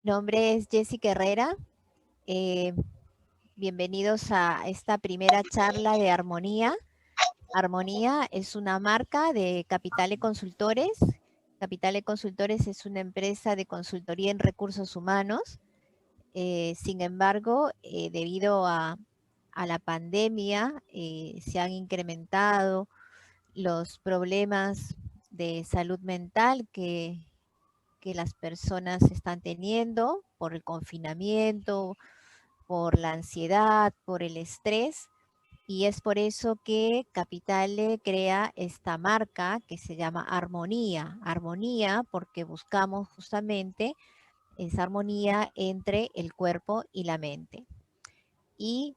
Mi nombre es Jessica Herrera. Eh, Bienvenidos a esta primera charla de Armonía. Armonía es una marca de Capitale Consultores. Capitale Consultores es una empresa de consultoría en recursos humanos. Sin embargo, debido a la pandemia, se han incrementado los problemas de salud mental que las personas están teniendo por el confinamiento, por la ansiedad, por el estrés, y es por eso que Capitale crea esta marca que se llama Armonía. Armonía porque buscamos justamente esa armonía entre el cuerpo y la mente. Y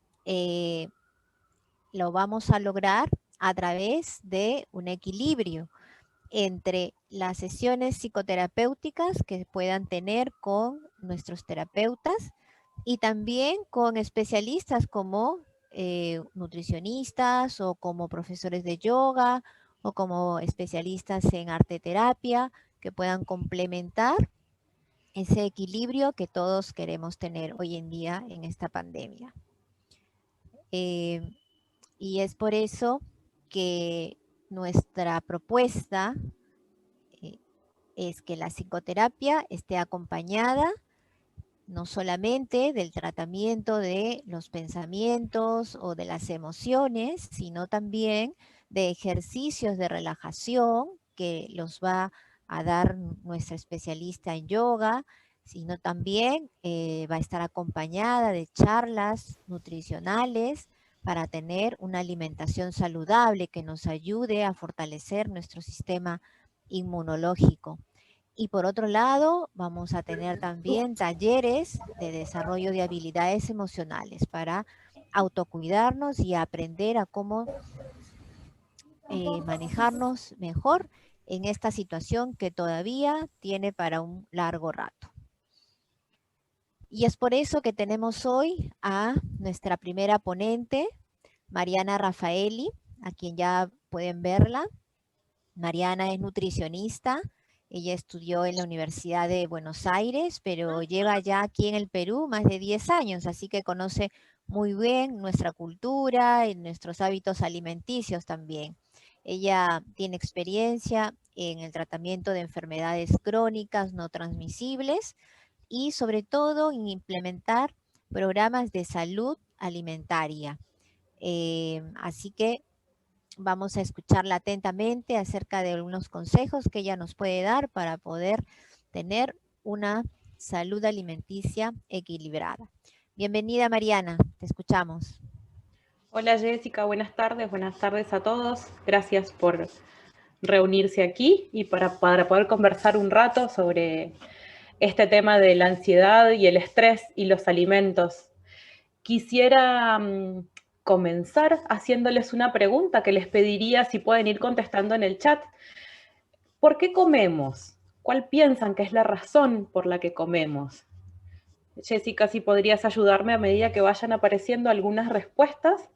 lo vamos a lograr a través de un equilibrio entre las sesiones psicoterapéuticas que puedan tener con nuestros terapeutas y también con especialistas como nutricionistas o como profesores de yoga o como especialistas en arte terapia que puedan complementar ese equilibrio que todos queremos tener hoy en día en esta pandemia. Eh, y es por eso que nuestra propuesta eh, es que la psicoterapia esté acompañada no solamente del tratamiento de los pensamientos o de las emociones, sino también de ejercicios de relajación que los va a dar nuestra especialista en yoga, sino también va a estar acompañada de charlas nutricionales para tener una alimentación saludable que nos ayude a fortalecer nuestro sistema inmunológico. Y por otro lado, vamos a tener también talleres de desarrollo de habilidades emocionales para autocuidarnos y aprender a cómo manejarnos mejor en esta situación que todavía tiene para un largo rato. Y es por eso que tenemos hoy a nuestra primera ponente, Mariana Rafaeli, a quien ya pueden verla. Mariana es nutricionista. Ella estudió en la Universidad de Buenos Aires, pero lleva ya aquí en el Perú más de 10 años, así que conoce muy bien nuestra cultura y nuestros hábitos alimenticios también. Ella tiene experiencia en el tratamiento de enfermedades crónicas no transmisibles y sobre todo en implementar programas de salud alimentaria. Así que vamos a escucharla atentamente acerca de algunos consejos que ella nos puede dar para poder tener una salud alimenticia equilibrada. Bienvenida, Mariana, te escuchamos. Hola Jessica, buenas tardes a todos. Gracias por reunirse aquí y para poder conversar un rato sobre este tema de la ansiedad y el estrés y los alimentos. Quisiera comenzar haciéndoles una pregunta que les pediría si pueden ir contestando en el chat. ¿Por qué comemos? ¿Cuál piensan que es la razón por la que comemos? Jessica, si podrías ayudarme a medida que vayan apareciendo algunas respuestas.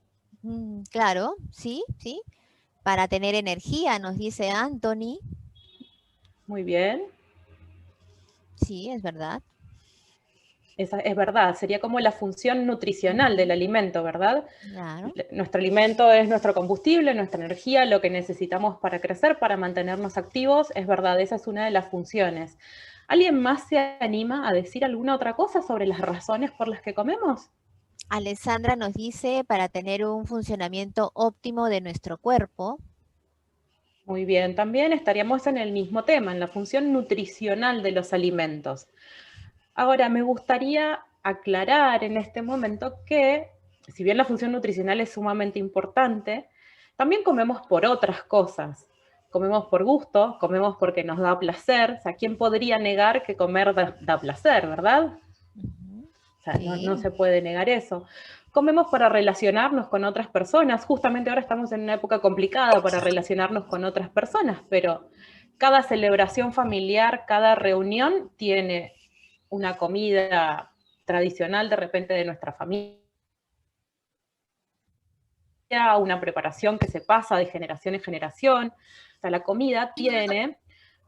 Claro, sí, sí. Para tener energía, nos dice Anthony. Muy bien. Sí, es verdad. Es verdad, sería como la función nutricional del Ujú, alimento, ¿verdad? claro. Nuestro alimento es nuestro combustible, nuestra energía, lo que necesitamos para crecer, para mantenernos activos, es verdad, esa es una de las funciones. ¿Alguien más se anima a decir alguna otra cosa sobre las razones por las que comemos? Alessandra nos dice para tener un funcionamiento óptimo de nuestro cuerpo. Muy bien, también estaríamos en el mismo tema, en la función nutricional de los alimentos. Ahora, me gustaría aclarar en este momento que, si bien la función nutricional es sumamente importante, también comemos por otras cosas. Comemos por gusto, comemos porque nos da placer. O sea, ¿quién podría negar que comer da placer, verdad? Ujú, O sea, no sí. se puede negar eso. Comemos para relacionarnos con otras personas. Justamente ahora estamos en una época complicada para relacionarnos con otras personas, pero cada celebración familiar, cada reunión tiene una comida tradicional de repente de nuestra familia, una preparación que se pasa de generación en generación. O sea, la comida tiene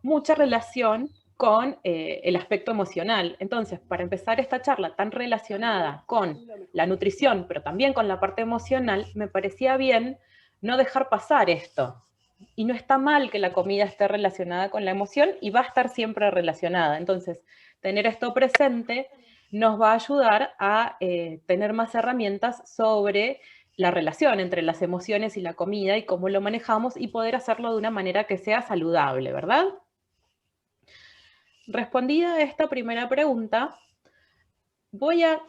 mucha relación con el aspecto emocional. Entonces, para empezar esta charla tan relacionada con la nutrición, pero también con la parte emocional, me parecía bien no dejar pasar esto. Y no está mal que la comida esté relacionada con la emoción y va a estar siempre relacionada. Entonces, tener esto presente nos va a ayudar a tener más herramientas sobre la relación entre las emociones y la comida y cómo lo manejamos y poder hacerlo de una manera que sea saludable, ¿verdad? Respondida esta primera pregunta, voy a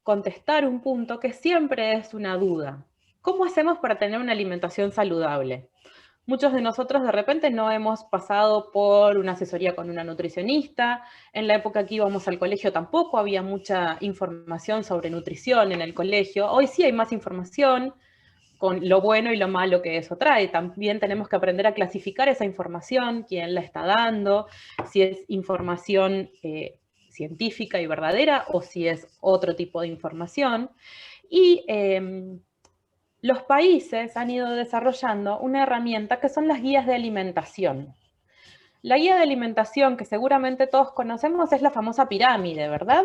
contestar un punto que siempre es una duda. ¿Cómo hacemos para tener una alimentación saludable? Muchos de nosotros de repente no hemos pasado por una asesoría con una nutricionista. En la época que íbamos al colegio tampoco había mucha información sobre nutrición en el colegio. Hoy sí hay más información con lo bueno y lo malo que eso trae. También tenemos que aprender a clasificar esa información, quién la está dando, si es información científica y verdadera o si es otro tipo de información. Y los países han ido desarrollando una herramienta que son las guías de alimentación. La guía de alimentación que seguramente todos conocemos es la famosa pirámide, ¿verdad?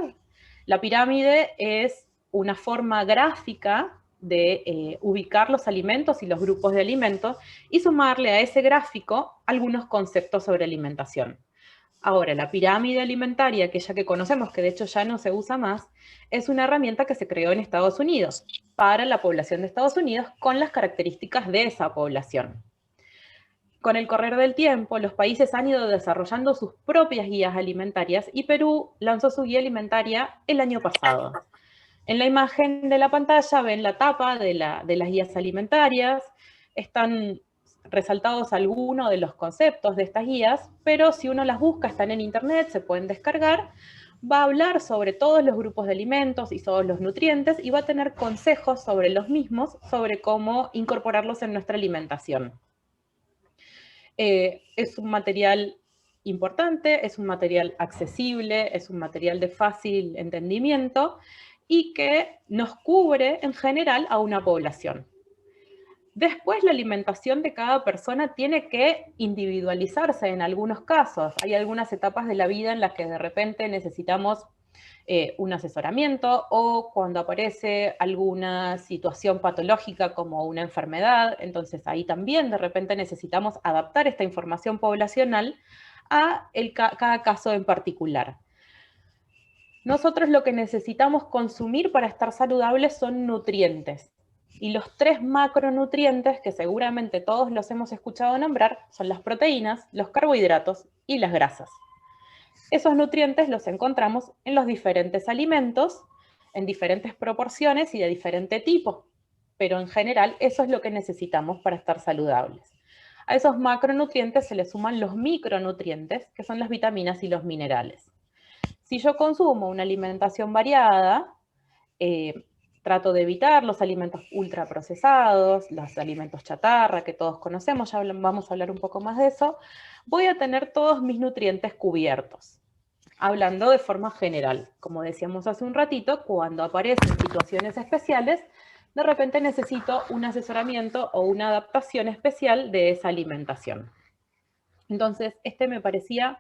La pirámide es una forma gráfica de ubicar los alimentos y los grupos de alimentos y sumarle a ese gráfico algunos conceptos sobre alimentación. Ahora, la pirámide alimentaria, aquella que conocemos, que de hecho ya no se usa más, es una herramienta que se creó en Estados Unidos para la población de Estados Unidos con las características de esa población. Con el correr del tiempo, los países han ido desarrollando sus propias guías alimentarias y Perú lanzó su guía alimentaria el año pasado. En la imagen de la pantalla ven la tapa de las guías alimentarias, están resaltados algunos de los conceptos de estas guías, pero si uno las busca, están en internet, se pueden descargar, va a hablar sobre todos los grupos de alimentos y sobre los nutrientes y va a tener consejos sobre los mismos, sobre cómo incorporarlos en nuestra alimentación. Es un material importante, es un material accesible, es un material de fácil entendimiento y que nos cubre en general a una población. Después la alimentación de cada persona tiene que individualizarse en algunos casos. Hay algunas etapas de la vida en las que de repente necesitamos un asesoramiento o cuando aparece alguna situación patológica como una enfermedad, entonces ahí también de repente necesitamos adaptar esta información poblacional a cada caso en particular. Nosotros lo que necesitamos consumir para estar saludables son nutrientes. Y los 3 macronutrientes, que seguramente todos los hemos escuchado nombrar, son las proteínas, los carbohidratos y las grasas. Esos nutrientes los encontramos en los diferentes alimentos, en diferentes proporciones y de diferente tipo, pero en general eso es lo que necesitamos para estar saludables. A esos macronutrientes se les suman los micronutrientes, que son las vitaminas y los minerales. Si yo consumo una alimentación variada, trato de evitar los alimentos ultraprocesados, los alimentos chatarra que todos conocemos, ya vamos a hablar un poco más de eso, voy a tener todos mis nutrientes cubiertos. Hablando de forma general, como decíamos hace un ratito, cuando aparecen situaciones especiales, de repente necesito un asesoramiento o una adaptación especial de esa alimentación. Entonces, este me parecía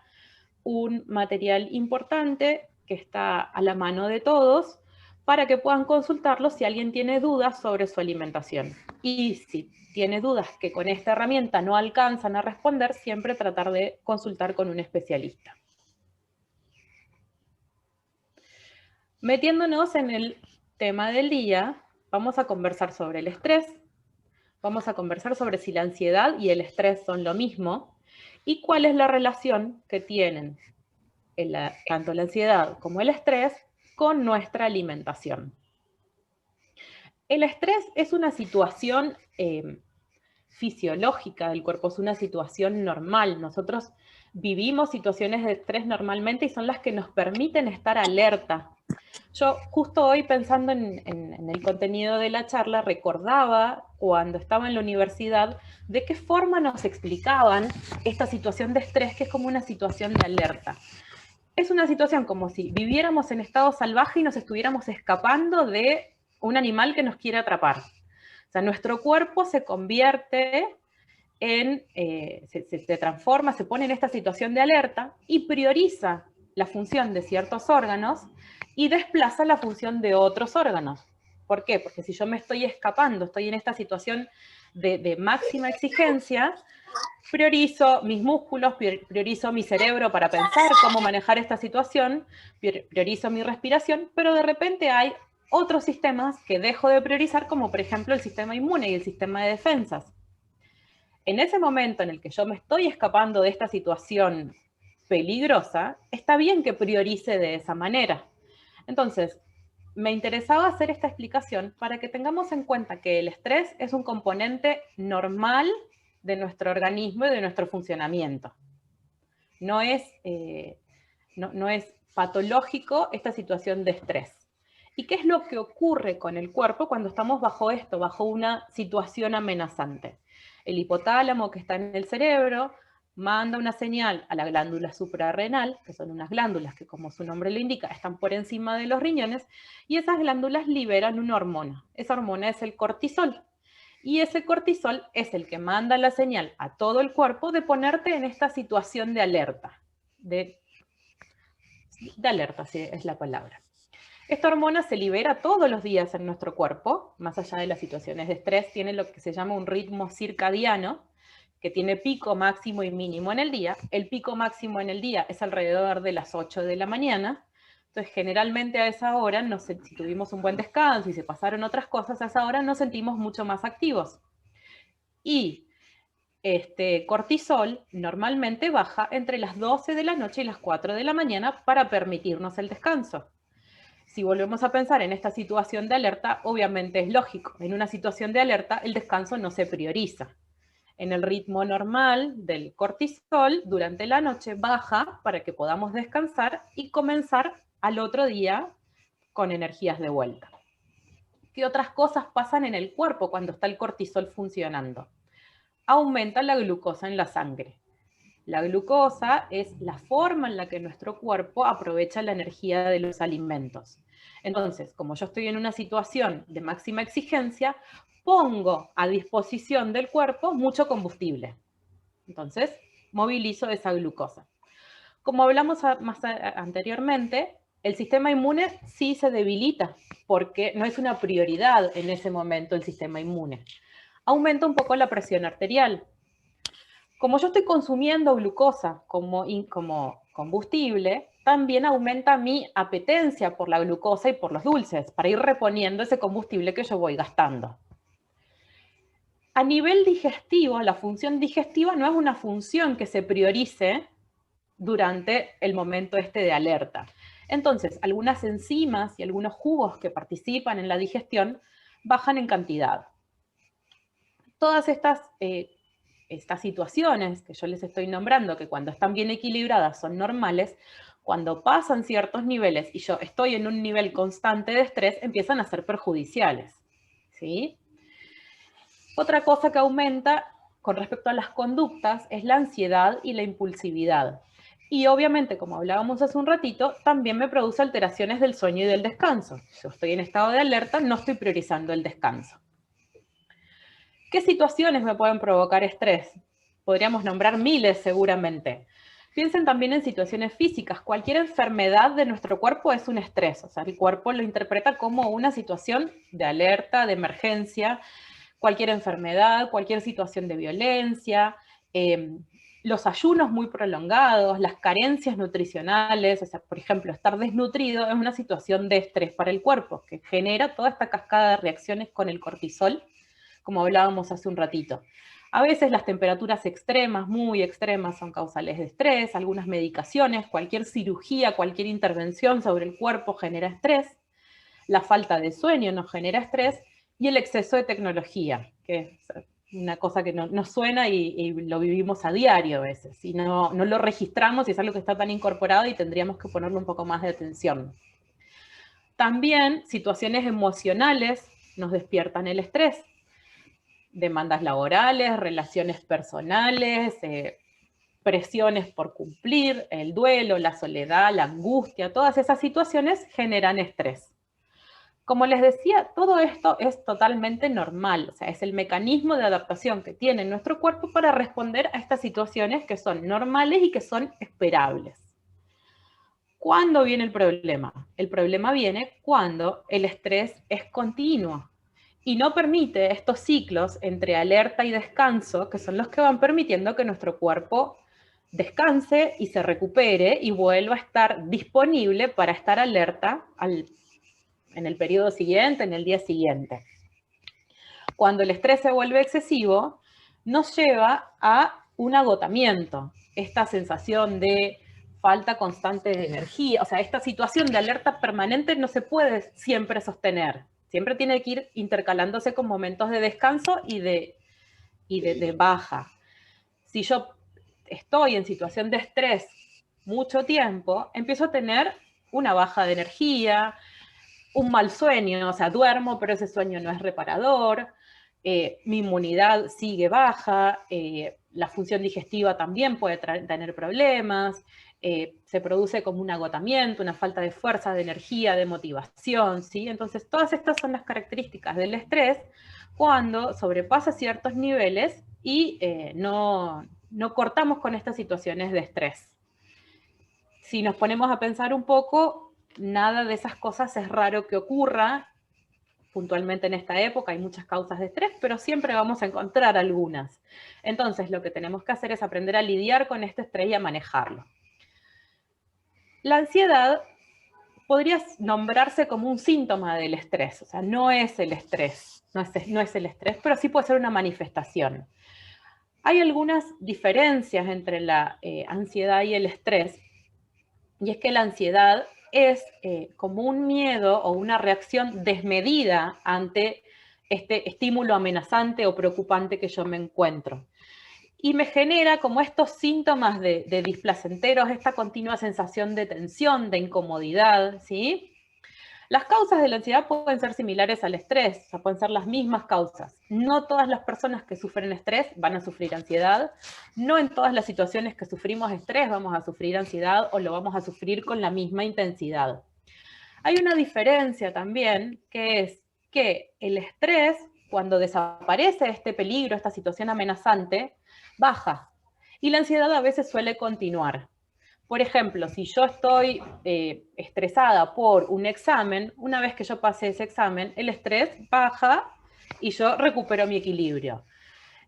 un material importante que está a la mano de todos para que puedan consultarlo si alguien tiene dudas sobre su alimentación. Y si tiene dudas que con esta herramienta no alcanzan a responder, siempre tratar de consultar con un especialista. Metiéndonos en el tema del día, vamos a conversar sobre el estrés, vamos a conversar sobre si la ansiedad y el estrés son lo mismo y cuál es la relación que tienen tanto la ansiedad como el estrés con nuestra alimentación. El estrés es una situación fisiológica del cuerpo, es una situación normal. Nosotros vivimos situaciones de estrés normalmente y son las que nos permiten estar alerta. Yo justo hoy pensando en el contenido de la charla recordaba cuando estaba en la universidad de qué forma nos explicaban esta situación de estrés que es como una situación de alerta. Es una situación como si viviéramos en estado salvaje y nos estuviéramos escapando de un animal que nos quiere atrapar. O sea, nuestro cuerpo se convierte se transforma, se pone en esta situación de alerta y prioriza la función de ciertos órganos y desplaza la función de otros órganos. ¿Por qué? Porque si yo me estoy escapando, estoy en esta situación de máxima exigencia, priorizo mis músculos, priorizo mi cerebro para pensar cómo manejar esta situación, priorizo mi respiración, pero de repente hay otros sistemas que dejo de priorizar, como por ejemplo el sistema inmune y el sistema de defensas. En ese momento en el que yo me estoy escapando de esta situación peligrosa, está bien que priorice de esa manera. Entonces, me interesaba hacer esta explicación para que tengamos en cuenta que el estrés es un componente normal de nuestro organismo y de nuestro funcionamiento. No es patológico esta situación de estrés. ¿Y qué es lo que ocurre con el cuerpo cuando estamos bajo esto, bajo una situación amenazante? El hipotálamo, que está en el cerebro, manda una señal a la glándula suprarrenal, que son unas glándulas que, como su nombre lo indica, están por encima de los riñones, y esas glándulas liberan una hormona. Esa hormona es el cortisol. Y ese cortisol es el que manda la señal a todo el cuerpo de ponerte en esta situación de alerta. De alerta, sí, es la palabra. Esta hormona se libera todos los días en nuestro cuerpo, más allá de las situaciones de estrés, tiene lo que se llama un ritmo circadiano, que tiene pico máximo y mínimo en el día. El pico máximo en el día es alrededor de las 8 de la mañana, entonces generalmente a esa hora, si tuvimos un buen descanso y se pasaron otras cosas, a esa hora nos sentimos mucho más activos. Y este cortisol normalmente baja entre las 12 de la noche y las 4 de la mañana para permitirnos el descanso. Si volvemos a pensar en esta situación de alerta, obviamente es lógico. En una situación de alerta, el descanso no se prioriza. En el ritmo normal del cortisol, durante la noche baja para que podamos descansar y comenzar al otro día con energías de vuelta. ¿Qué otras cosas pasan en el cuerpo cuando está el cortisol funcionando? Aumenta la glucosa en la sangre. La glucosa es la forma en la que nuestro cuerpo aprovecha la energía de los alimentos. Entonces, como yo estoy en una situación de máxima exigencia, pongo a disposición del cuerpo mucho combustible. Entonces, movilizo esa glucosa. Como hablamos anteriormente, el sistema inmune sí se debilita, porque no es una prioridad en ese momento el sistema inmune. Aumenta un poco la presión arterial. Como yo estoy consumiendo glucosa como combustible, también aumenta mi apetencia por la glucosa y por los dulces, para ir reponiendo ese combustible que yo voy gastando. A nivel digestivo, la función digestiva no es una función que se priorice durante el momento de alerta. Entonces, algunas enzimas y algunos jugos que participan en la digestión bajan en cantidad. Todas estas situaciones que yo les estoy nombrando, que cuando están bien equilibradas son normales, cuando pasan ciertos niveles y yo estoy en un nivel constante de estrés, empiezan a ser perjudiciales, ¿sí? Otra cosa que aumenta con respecto a las conductas es la ansiedad y la impulsividad. Y obviamente, como hablábamos hace un ratito, también me produce alteraciones del sueño y del descanso. Si yo estoy en estado de alerta, no estoy priorizando el descanso. ¿Qué situaciones me pueden provocar estrés? Podríamos nombrar miles seguramente. Piensen también en situaciones físicas. Cualquier enfermedad de nuestro cuerpo es un estrés. O sea, el cuerpo lo interpreta como una situación de alerta, de emergencia. Cualquier enfermedad, cualquier situación de violencia, los ayunos muy prolongados, las carencias nutricionales, o sea, por ejemplo, estar desnutrido es una situación de estrés para el cuerpo, que genera toda esta cascada de reacciones con el cortisol, como hablábamos hace un ratito. A veces las temperaturas extremas, muy extremas, son causales de estrés, algunas medicaciones, cualquier cirugía, cualquier intervención sobre el cuerpo genera estrés, la falta de sueño nos genera estrés, y el exceso de tecnología, que es una cosa que nos suena y lo vivimos a diario a veces, y no lo registramos y es algo que está tan incorporado y tendríamos que ponerle un poco más de atención. También situaciones emocionales nos despiertan el estrés. Demandas laborales, relaciones personales, presiones por cumplir, el duelo, la soledad, la angustia, todas esas situaciones generan estrés. Como les decía, todo esto es totalmente normal, o sea, es el mecanismo de adaptación que tiene nuestro cuerpo para responder a estas situaciones que son normales y que son esperables. ¿Cuándo viene el problema? El problema viene cuando el estrés es continuo y no permite estos ciclos entre alerta y descanso, que son los que van permitiendo que nuestro cuerpo descanse y se recupere y vuelva a estar disponible para estar alerta en el periodo siguiente, en el día siguiente. Cuando el estrés se vuelve excesivo, nos lleva a un agotamiento, esta sensación de falta constante de energía, o sea, esta situación de alerta permanente no se puede siempre sostener, siempre tiene que ir intercalándose con momentos de descanso y de baja. Si yo estoy en situación de estrés mucho tiempo, empiezo a tener una baja de energía, un mal sueño, o sea, duermo, pero ese sueño no es reparador, mi inmunidad sigue baja, la función digestiva también puede tener problemas, se produce como un agotamiento, una falta de fuerza, de energía, de motivación, ¿sí? Entonces, todas estas son las características del estrés cuando sobrepasa ciertos niveles y no cortamos con estas situaciones de estrés. Si nos ponemos a pensar un poco, nada de esas cosas es raro que ocurra puntualmente en esta época, hay muchas causas de estrés, pero siempre vamos a encontrar algunas. Entonces, lo que tenemos que hacer es aprender a lidiar con este estrés y a manejarlo. La ansiedad podría nombrarse como un síntoma del estrés, o sea, no es el estrés, no es el estrés, pero sí puede ser una manifestación. Hay algunas diferencias entre la ansiedad y el estrés, y es que la ansiedad es como un miedo o una reacción desmedida ante este estímulo amenazante o preocupante que yo me encuentro. Y me genera como estos síntomas de displacenteros, esta continua sensación de tensión, de incomodidad, ¿sí? Las causas de la ansiedad pueden ser similares al estrés, o sea, pueden ser las mismas causas. No todas las personas que sufren estrés van a sufrir ansiedad, no en todas las situaciones que sufrimos estrés vamos a sufrir ansiedad o lo vamos a sufrir con la misma intensidad. Hay una diferencia también, que es que el estrés, cuando desaparece este peligro, esta situación amenazante, baja. Y la ansiedad a veces suele continuar. Por ejemplo, si yo estoy estresada por un examen, una vez que yo pase ese examen, el estrés baja y yo recupero mi equilibrio.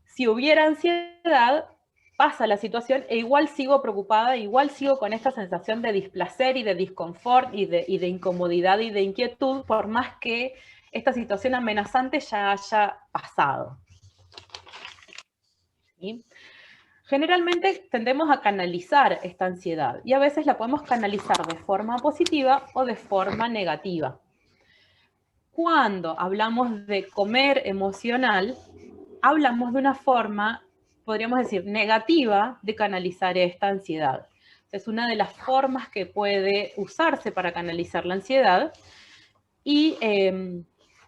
Si hubiera ansiedad, pasa la situación e igual sigo preocupada, igual sigo con esta sensación de displacer y de disconfort y de incomodidad y de inquietud, por más que esta situación amenazante ya haya pasado. ¿Sí? Generalmente tendemos a canalizar esta ansiedad y a veces la podemos canalizar de forma positiva o de forma negativa. Cuando hablamos de comer emocional, hablamos de una forma, podríamos decir, negativa de canalizar esta ansiedad. Es una de las formas que puede usarse para canalizar la ansiedad y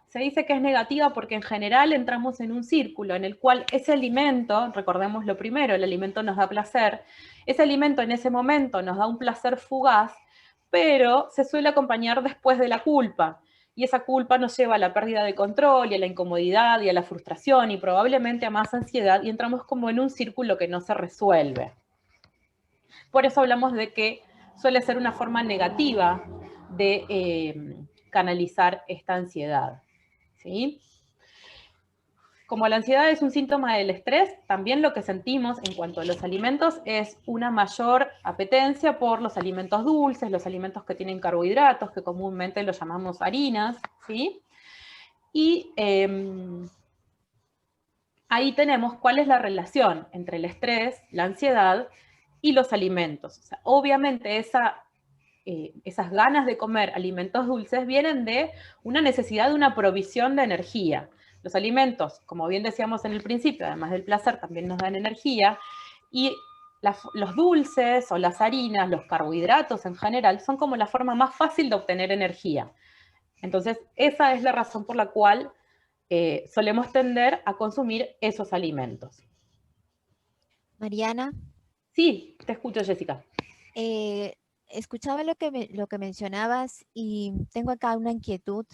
se dice que es negativa porque en general entramos en un círculo en el cual ese alimento, recordemos lo primero, el alimento nos da placer, ese alimento en ese momento nos da un placer fugaz, pero se suele acompañar después de la culpa. Y esa culpa nos lleva a la pérdida de control y a la incomodidad y a la frustración y probablemente a más ansiedad y entramos como en un círculo que no se resuelve. Por eso hablamos de que suele ser una forma negativa de canalizar esta ansiedad. ¿Sí? Como la ansiedad es un síntoma del estrés, también lo que sentimos en cuanto a los alimentos es una mayor apetencia por los alimentos dulces, los alimentos que tienen carbohidratos, que comúnmente los llamamos harinas, ¿sí? Y ahí tenemos cuál es la relación entre el estrés, la ansiedad y los alimentos. O sea, obviamente esas ganas de comer alimentos dulces vienen de una necesidad de una provisión de energía. Los alimentos, como bien decíamos en el principio, además del placer, también nos dan energía, y los dulces o las harinas, los carbohidratos en general, son como la forma más fácil de obtener energía. Entonces, esa es la razón por la cual solemos tender a consumir esos alimentos. Mariana, Sí, te escucho, Jessica. escuchaba lo que mencionabas y tengo acá una inquietud.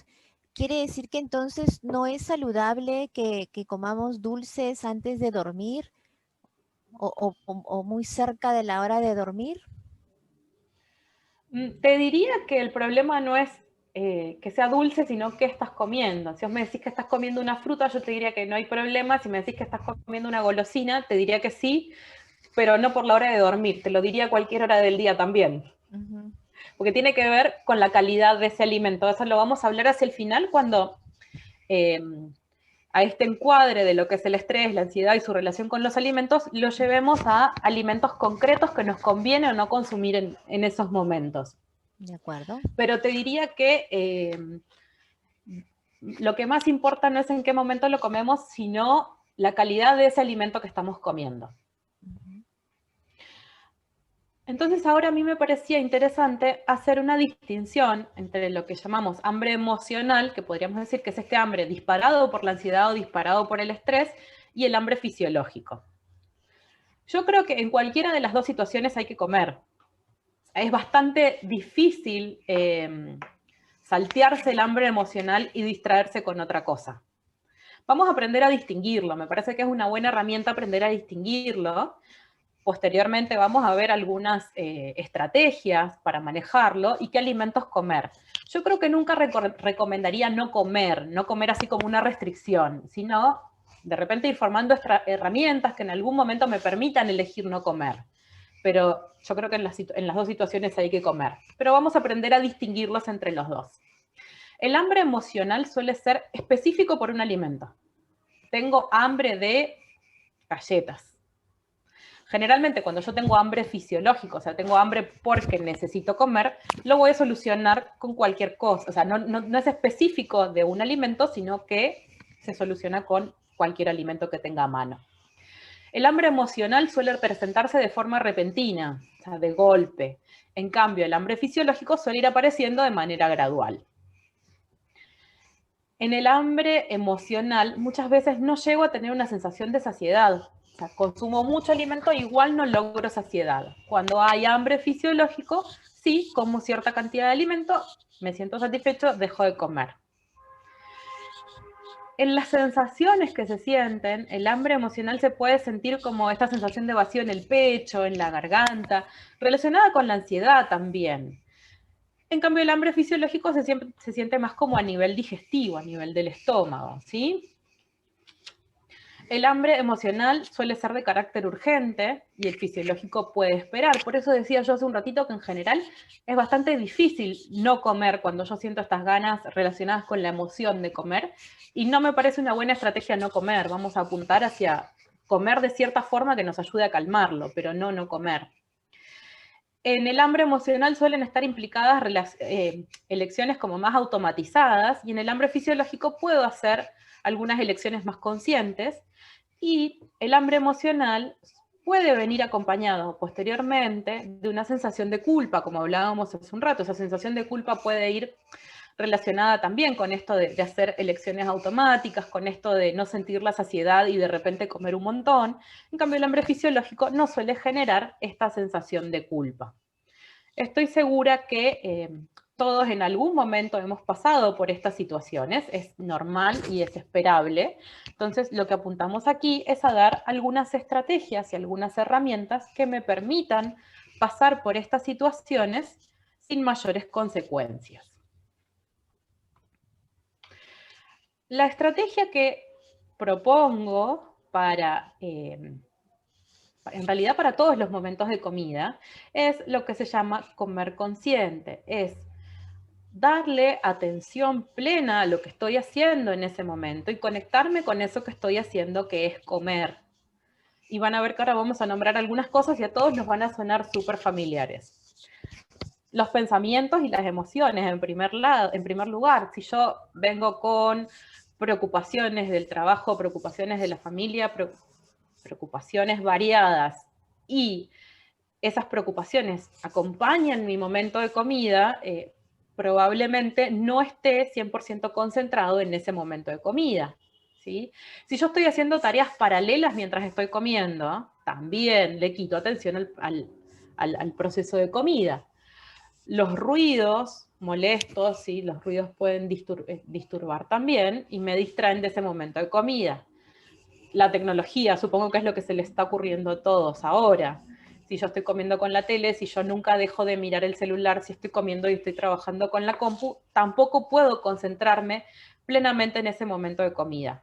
quiere decir que entonces no es saludable que comamos dulces antes de dormir o muy cerca de la hora de dormir. Te diría que el problema no es que sea dulce, sino que estás comiendo. Si vos me decís que estás comiendo una fruta, yo te diría que no hay problema. Si me decís que estás comiendo una golosina, te diría que sí, pero no por la hora de dormir. Te lo diría a cualquier hora del día también. Ujú. Porque tiene que ver con la calidad de ese alimento. Eso lo vamos a hablar hacia el final cuando a este encuadre de lo que es el estrés, la ansiedad y su relación con los alimentos, lo llevemos a alimentos concretos que nos conviene o no consumir en esos momentos. De acuerdo. Pero te diría que lo que más importa no es en qué momento lo comemos, sino la calidad de ese alimento que estamos comiendo. Ujú. Entonces ahora a mí me parecía interesante hacer una distinción entre lo que llamamos hambre emocional, que podríamos decir que es este hambre disparado por la ansiedad o disparado por el estrés, y el hambre fisiológico. Yo creo que en cualquiera de las dos situaciones hay que comer. Es bastante difícil saltearse el hambre emocional y distraerse con otra cosa. Vamos a aprender a distinguirlo. Me parece que es una buena herramienta aprender a distinguirlo. Posteriormente vamos a ver algunas estrategias para manejarlo y qué alimentos comer. Yo creo que nunca recomendaría no comer así como una restricción, sino de repente ir formando herramientas que en algún momento me permitan elegir no comer. Pero yo creo que en las dos situaciones hay que comer. Pero vamos a aprender a distinguirlos entre los dos. El hambre emocional suele ser específico por un alimento. Tengo hambre de galletas. Generalmente cuando yo tengo hambre fisiológica, o sea, tengo hambre porque necesito comer, lo voy a solucionar con cualquier cosa. O sea, no es específico de un alimento, sino que se soluciona con cualquier alimento que tenga a mano. El hambre emocional suele presentarse de forma repentina, o sea, de golpe. En cambio, el hambre fisiológico suele ir apareciendo de manera gradual. En el hambre emocional, muchas veces no llego a tener una sensación de saciedad. O sea, consumo mucho alimento, igual no logro saciedad. Cuando hay hambre fisiológico, sí, como cierta cantidad de alimento, me siento satisfecho, dejo de comer. En las sensaciones que se sienten, el hambre emocional se puede sentir como esta sensación de vacío en el pecho, en la garganta, relacionada con la ansiedad también. En cambio, el hambre fisiológico se siente más como a nivel digestivo, a nivel del estómago, ¿sí? El hambre emocional suele ser de carácter urgente y el fisiológico puede esperar. Por eso decía yo hace un ratito que en general es bastante difícil no comer cuando yo siento estas ganas relacionadas con la emoción de comer. Y no me parece una buena estrategia no comer. Vamos a apuntar hacia comer de cierta forma que nos ayude a calmarlo, pero no comer. En el hambre emocional suelen estar implicadas elecciones como más automatizadas y en el hambre fisiológico puedo hacer algunas elecciones más conscientes y el hambre emocional puede venir acompañado posteriormente de una sensación de culpa, como hablábamos hace un rato. Esa sensación de culpa puede ir relacionada también con esto de hacer elecciones automáticas, con esto de no sentir la saciedad y de repente comer un montón. En cambio, el hambre fisiológico no suele generar esta sensación de culpa. Estoy segura que todos en algún momento hemos pasado por estas situaciones, es normal y es esperable. Entonces, lo que apuntamos aquí es a dar algunas estrategias y algunas herramientas que me permitan pasar por estas situaciones sin mayores consecuencias. La estrategia que propongo para, en realidad para todos los momentos de comida, es lo que se llama comer consciente. Es darle atención plena a lo que estoy haciendo en ese momento y conectarme con eso que estoy haciendo, que es comer. Y van a ver que ahora vamos a nombrar algunas cosas y a todos nos van a sonar súper familiares. Los pensamientos y las emociones, en primer lugar. Si yo vengo con preocupaciones del trabajo, preocupaciones de la familia, preocupaciones variadas, y esas preocupaciones acompañan mi momento de comida, probablemente no esté 100% concentrado en ese momento de comida, ¿sí? Si yo estoy haciendo tareas paralelas mientras estoy comiendo, también le quito atención al proceso de comida. Los ruidos molestos, sí, los ruidos pueden disturbar también y me distraen de ese momento de comida. La tecnología, supongo que es lo que se le está ocurriendo a todos ahora. Si yo estoy comiendo con la tele, si yo nunca dejo de mirar el celular, si estoy comiendo y estoy trabajando con la compu, tampoco puedo concentrarme plenamente en ese momento de comida.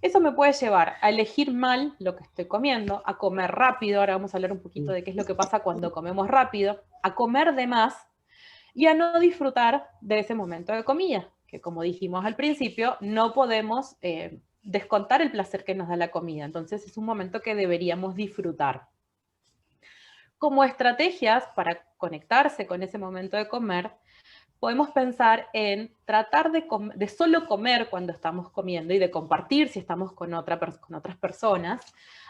Eso me puede llevar a elegir mal lo que estoy comiendo, a comer rápido, ahora vamos a hablar un poquito de qué es lo que pasa cuando comemos rápido, a comer de más y a no disfrutar de ese momento de comida, que como dijimos al principio, no podemos descontar el placer que nos da la comida, entonces es un momento que deberíamos disfrutar. Como estrategias para conectarse con ese momento de comer, podemos pensar en tratar de solo comer cuando estamos comiendo y de compartir si estamos con otras personas,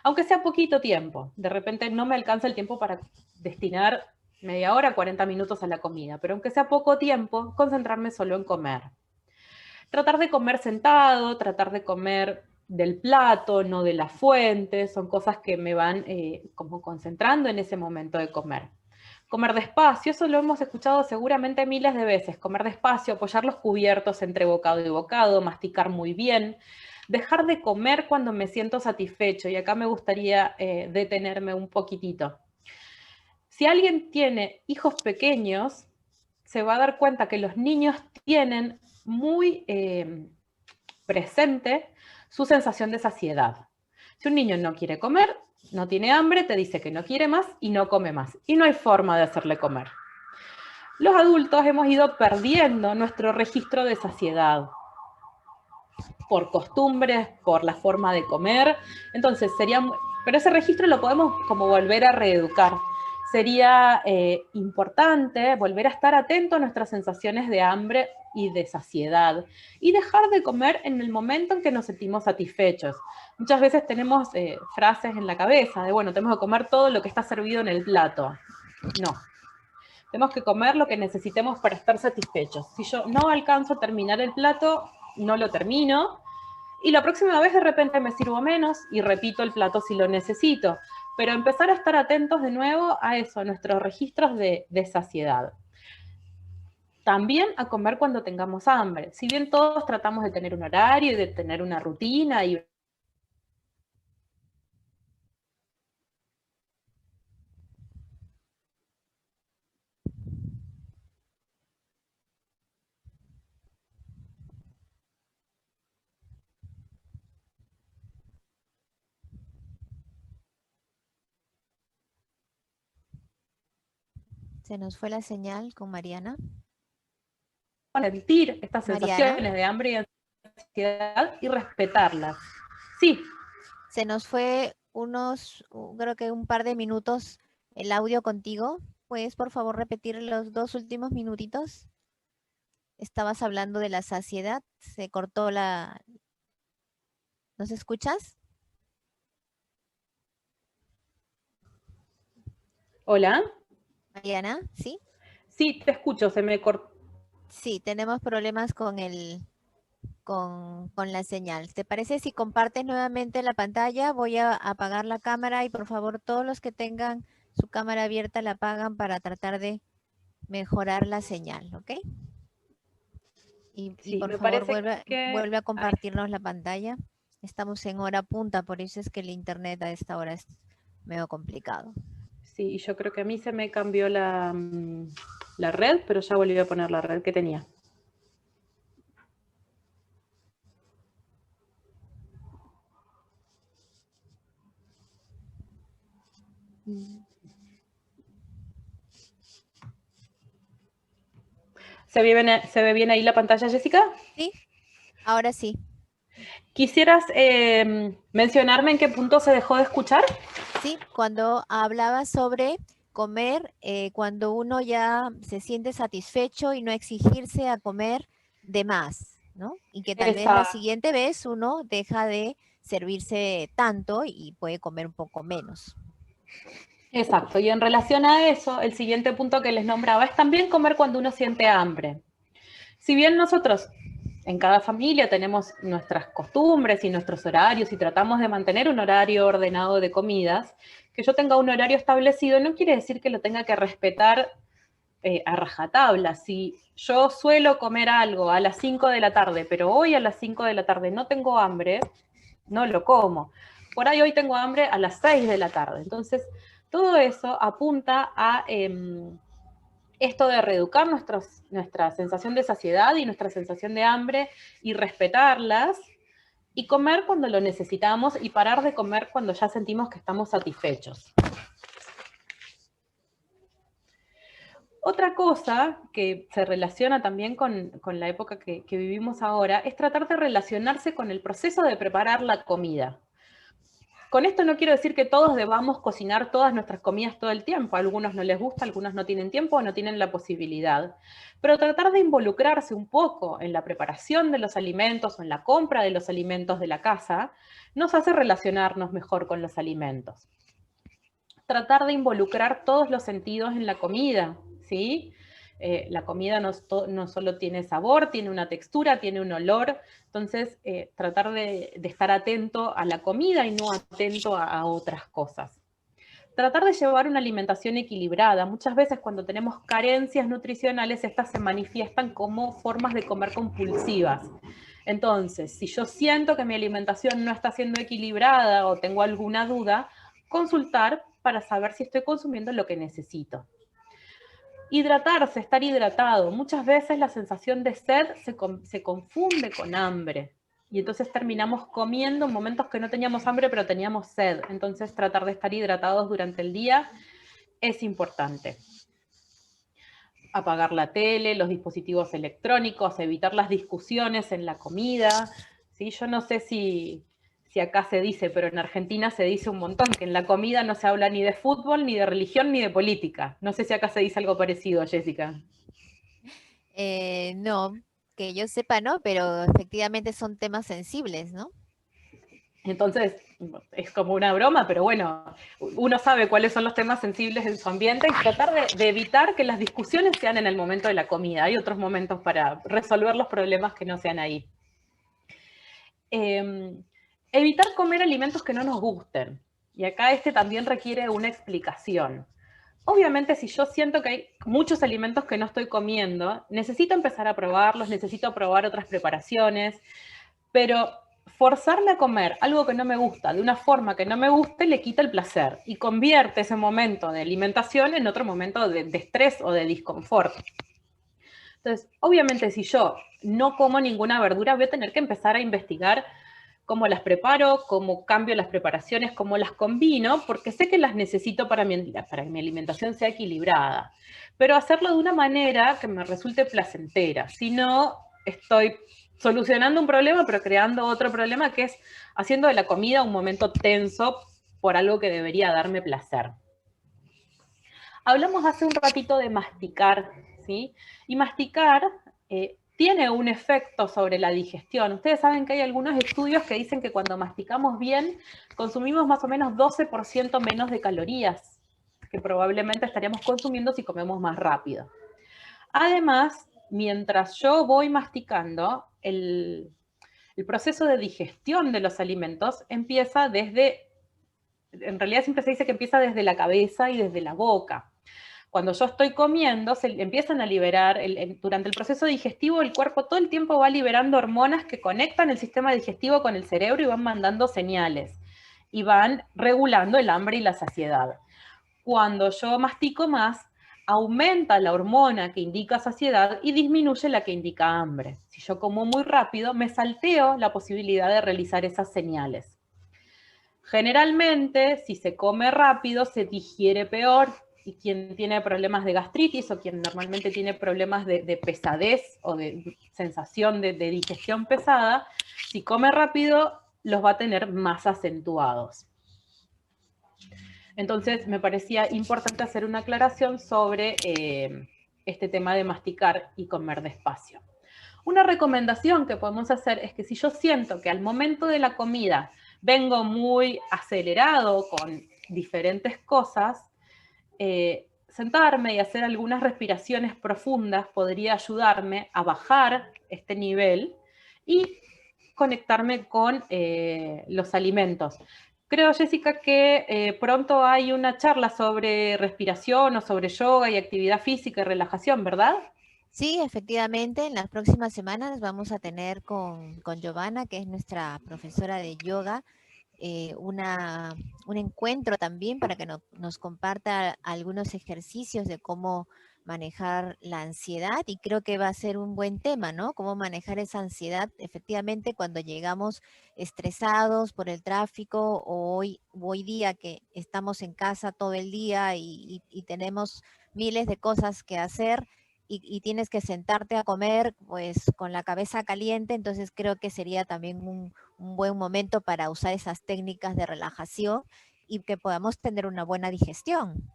aunque sea poquito tiempo. De repente no me alcanza el tiempo para destinar media hora, 40 minutos a la comida, pero aunque sea poco tiempo, concentrarme solo en comer. Tratar de comer sentado, tratar de comer del plato, no de la fuente, son cosas que me van como concentrando en ese momento de comer. Comer despacio, eso lo hemos escuchado seguramente miles de veces, comer despacio, apoyar los cubiertos entre bocado y bocado, masticar muy bien, dejar de comer cuando me siento satisfecho, y acá me gustaría detenerme un poquitito. Si alguien tiene hijos pequeños, se va a dar cuenta que los niños tienen muy presente su sensación de saciedad. Si un niño no quiere comer, no tiene hambre, te dice que no quiere más y no come más. Y no hay forma de hacerle comer. Los adultos hemos ido perdiendo nuestro registro de saciedad por costumbres, por la forma de comer. Entonces pero ese registro lo podemos como volver a reeducar. Sería importante volver a estar atento a nuestras sensaciones de hambre y de saciedad y dejar de comer en el momento en que nos sentimos satisfechos. Muchas veces tenemos frases en la cabeza de, bueno, tenemos que comer todo lo que está servido en el plato. No. Tenemos que comer lo que necesitemos para estar satisfechos. Si yo no alcanzo a terminar el plato, no lo termino, y la próxima vez de repente me sirvo menos y repito el plato si lo necesito. Pero empezar a estar atentos de nuevo a eso, a nuestros registros de saciedad. También a comer cuando tengamos hambre. Si bien todos tratamos de tener un horario y de tener una rutina y Se nos fue la señal con Mariana. sentir estas Mariana. sensaciones de hambre y ansiedad y respetarlas. Sí. Se nos fue creo que un par de minutos el audio contigo. ¿Puedes, por favor, repetir los 2 últimos minutitos? Estabas hablando de la saciedad. Se cortó la... ¿Nos escuchas? Hola. Mariana, ¿sí? Sí, te escucho, se me cortó. Sí, tenemos problemas con la señal. ¿Te parece si compartes nuevamente la pantalla? Voy a apagar la cámara y por favor todos los que tengan su cámara abierta la apagan para tratar de mejorar la señal, ¿ok? Y Sí, por me favor parece que... vuelve a compartirnos la pantalla. Estamos en hora punta, por eso es que el internet a esta hora es medio complicado. Sí, y yo creo que a mí se me cambió la red, pero ya volví a poner la red que tenía. ¿Se ve bien ahí la pantalla, Jessica? Sí, ahora sí. ¿Quisieras mencionarme en qué punto se dejó de escuchar? Sí, cuando hablaba sobre comer, cuando uno ya se siente satisfecho y no exigirse a comer de más, ¿no? Y que tal vez la siguiente vez uno deja de servirse tanto y puede comer un poco menos. Exacto, y en relación a eso, el siguiente punto que les nombraba es también comer cuando uno siente hambre. Si bien nosotros en cada familia tenemos nuestras costumbres y nuestros horarios y tratamos de mantener un horario ordenado de comidas, que yo tenga un horario establecido no quiere decir que lo tenga que respetar a rajatabla. Si yo suelo comer algo a las 5 de la tarde, pero hoy a las 5 de la tarde no tengo hambre, no lo como. Por ahí hoy tengo hambre a las 6 de la tarde. Entonces, todo eso apunta a esto de reeducar nuestra sensación de saciedad y nuestra sensación de hambre y respetarlas y comer cuando lo necesitamos y parar de comer cuando ya sentimos que estamos satisfechos. Otra cosa que se relaciona también con la época que vivimos ahora es tratar de relacionarse con el proceso de preparar la comida. Con esto no quiero decir que todos debamos cocinar todas nuestras comidas todo el tiempo. A algunos no les gusta, algunos no tienen tiempo o no tienen la posibilidad. Pero tratar de involucrarse un poco en la preparación de los alimentos o en la compra de los alimentos de la casa nos hace relacionarnos mejor con los alimentos. Tratar de involucrar todos los sentidos en la comida, ¿sí? La comida no solo tiene sabor, tiene una textura, tiene un olor. Entonces, tratar de estar atento a la comida y no atento a otras cosas. Tratar de llevar una alimentación equilibrada. Muchas veces cuando tenemos carencias nutricionales, estas se manifiestan como formas de comer compulsivas. Entonces, si yo siento que mi alimentación no está siendo equilibrada o tengo alguna duda, consultar para saber si estoy consumiendo lo que necesito. Hidratarse, estar hidratado. Muchas veces la sensación de sed se confunde con hambre. Y entonces terminamos comiendo en momentos que no teníamos hambre, pero teníamos sed. Entonces tratar de estar hidratados durante el día es importante. Apagar la tele, los dispositivos electrónicos, evitar las discusiones en la comida. ¿Sí? Yo no sé si acá se dice, pero en Argentina se dice un montón, que en la comida no se habla ni de fútbol, ni de religión, ni de política. No sé si acá se dice algo parecido, Jessica. No, que yo sepa, no, pero efectivamente son temas sensibles, ¿no? Entonces, es como una broma, pero bueno, uno sabe cuáles son los temas sensibles en su ambiente y tratar de evitar que las discusiones sean en el momento de la comida. Hay otros momentos para resolver los problemas que no sean ahí. Evitar comer alimentos que no nos gusten. Y acá este también requiere una explicación. Obviamente, si yo siento que hay muchos alimentos que no estoy comiendo, necesito empezar a probarlos, necesito probar otras preparaciones, pero forzarme a comer algo que no me gusta de una forma que no me guste le quita el placer y convierte ese momento de alimentación en otro momento de estrés o de disconfort. Entonces, obviamente, si yo no como ninguna verdura, voy a tener que empezar a investigar cómo las preparo, cómo cambio las preparaciones, cómo las combino, porque sé que las necesito para que mi alimentación sea equilibrada. Pero hacerlo de una manera que me resulte placentera. Si no, estoy solucionando un problema, pero creando otro problema, que es haciendo de la comida un momento tenso por algo que debería darme placer. Hablamos hace un ratito de masticar, ¿sí? Y masticar tiene un efecto sobre la digestión. Ustedes saben que hay algunos estudios que dicen que cuando masticamos bien, consumimos más o menos 12% menos de calorías que probablemente estaríamos consumiendo si comemos más rápido. Además, mientras yo voy masticando, el proceso de digestión de los alimentos empieza en realidad siempre se dice que empieza desde la cabeza y desde la boca. Cuando yo estoy comiendo, se empiezan a liberar, durante el proceso digestivo, el cuerpo todo el tiempo va liberando hormonas que conectan el sistema digestivo con el cerebro y van mandando señales. Y van regulando el hambre y la saciedad. Cuando yo mastico más, aumenta la hormona que indica saciedad y disminuye la que indica hambre. Si yo como muy rápido, me salteo la posibilidad de realizar esas señales. Generalmente, si se come rápido, se digiere peor, y quien tiene problemas de gastritis o quien normalmente tiene problemas de pesadez o de sensación de digestión pesada, si come rápido, los va a tener más acentuados. Entonces, me parecía importante hacer una aclaración sobre este tema de masticar y comer despacio. Una recomendación que podemos hacer es que si yo siento que al momento de la comida vengo muy acelerado con diferentes cosas, sentarme y hacer algunas respiraciones profundas podría ayudarme a bajar este nivel y conectarme con los alimentos. Creo, Jessica, que pronto hay una charla sobre respiración o sobre yoga y actividad física y relajación, ¿verdad? Sí, efectivamente, en las próximas semanas vamos a tener con Giovanna, que es nuestra profesora de yoga, un encuentro también para que nos comparta algunos ejercicios de cómo manejar la ansiedad y creo que va a ser un buen tema, ¿no? Cómo manejar esa ansiedad efectivamente cuando llegamos estresados por el tráfico o hoy día que estamos en casa todo el día y tenemos miles de cosas que hacer y tienes que sentarte a comer pues con la cabeza caliente, entonces creo que sería también un buen momento para usar esas técnicas de relajación y que podamos tener una buena digestión.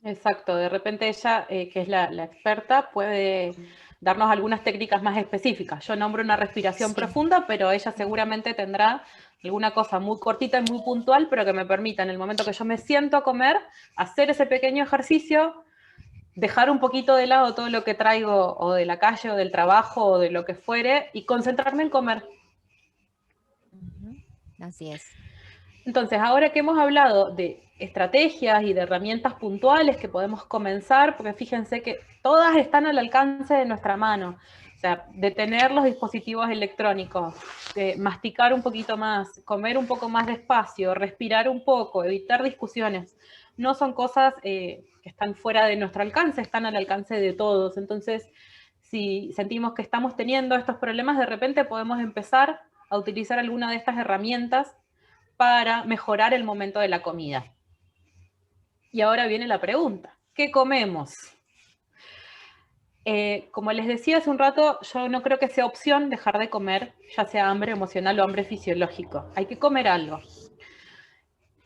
Exacto, de repente ella, que es la experta, puede darnos algunas técnicas más específicas. Yo nombro una respiración Sí. profunda, pero ella seguramente tendrá alguna cosa muy cortita y muy puntual, pero que me permita en el momento que yo me siento a comer, hacer ese pequeño ejercicio, dejar un poquito de lado todo lo que traigo o de la calle o del trabajo o de lo que fuere y concentrarme en comer. Ujú. Así es. Entonces, ahora que hemos hablado de estrategias y de herramientas puntuales que podemos comenzar, porque fíjense que todas están al alcance de nuestra mano. O sea, detener los dispositivos electrónicos, masticar un poquito más, comer un poco más despacio, respirar un poco, evitar discusiones. No son cosas que están fuera de nuestro alcance, están al alcance de todos. Entonces, si sentimos que estamos teniendo estos problemas, de repente podemos empezar a utilizar alguna de estas herramientas para mejorar el momento de la comida. Y ahora viene la pregunta, ¿qué comemos? Como les decía hace un rato, yo no creo que sea opción dejar de comer, ya sea hambre emocional o hambre fisiológico. Hay que comer algo.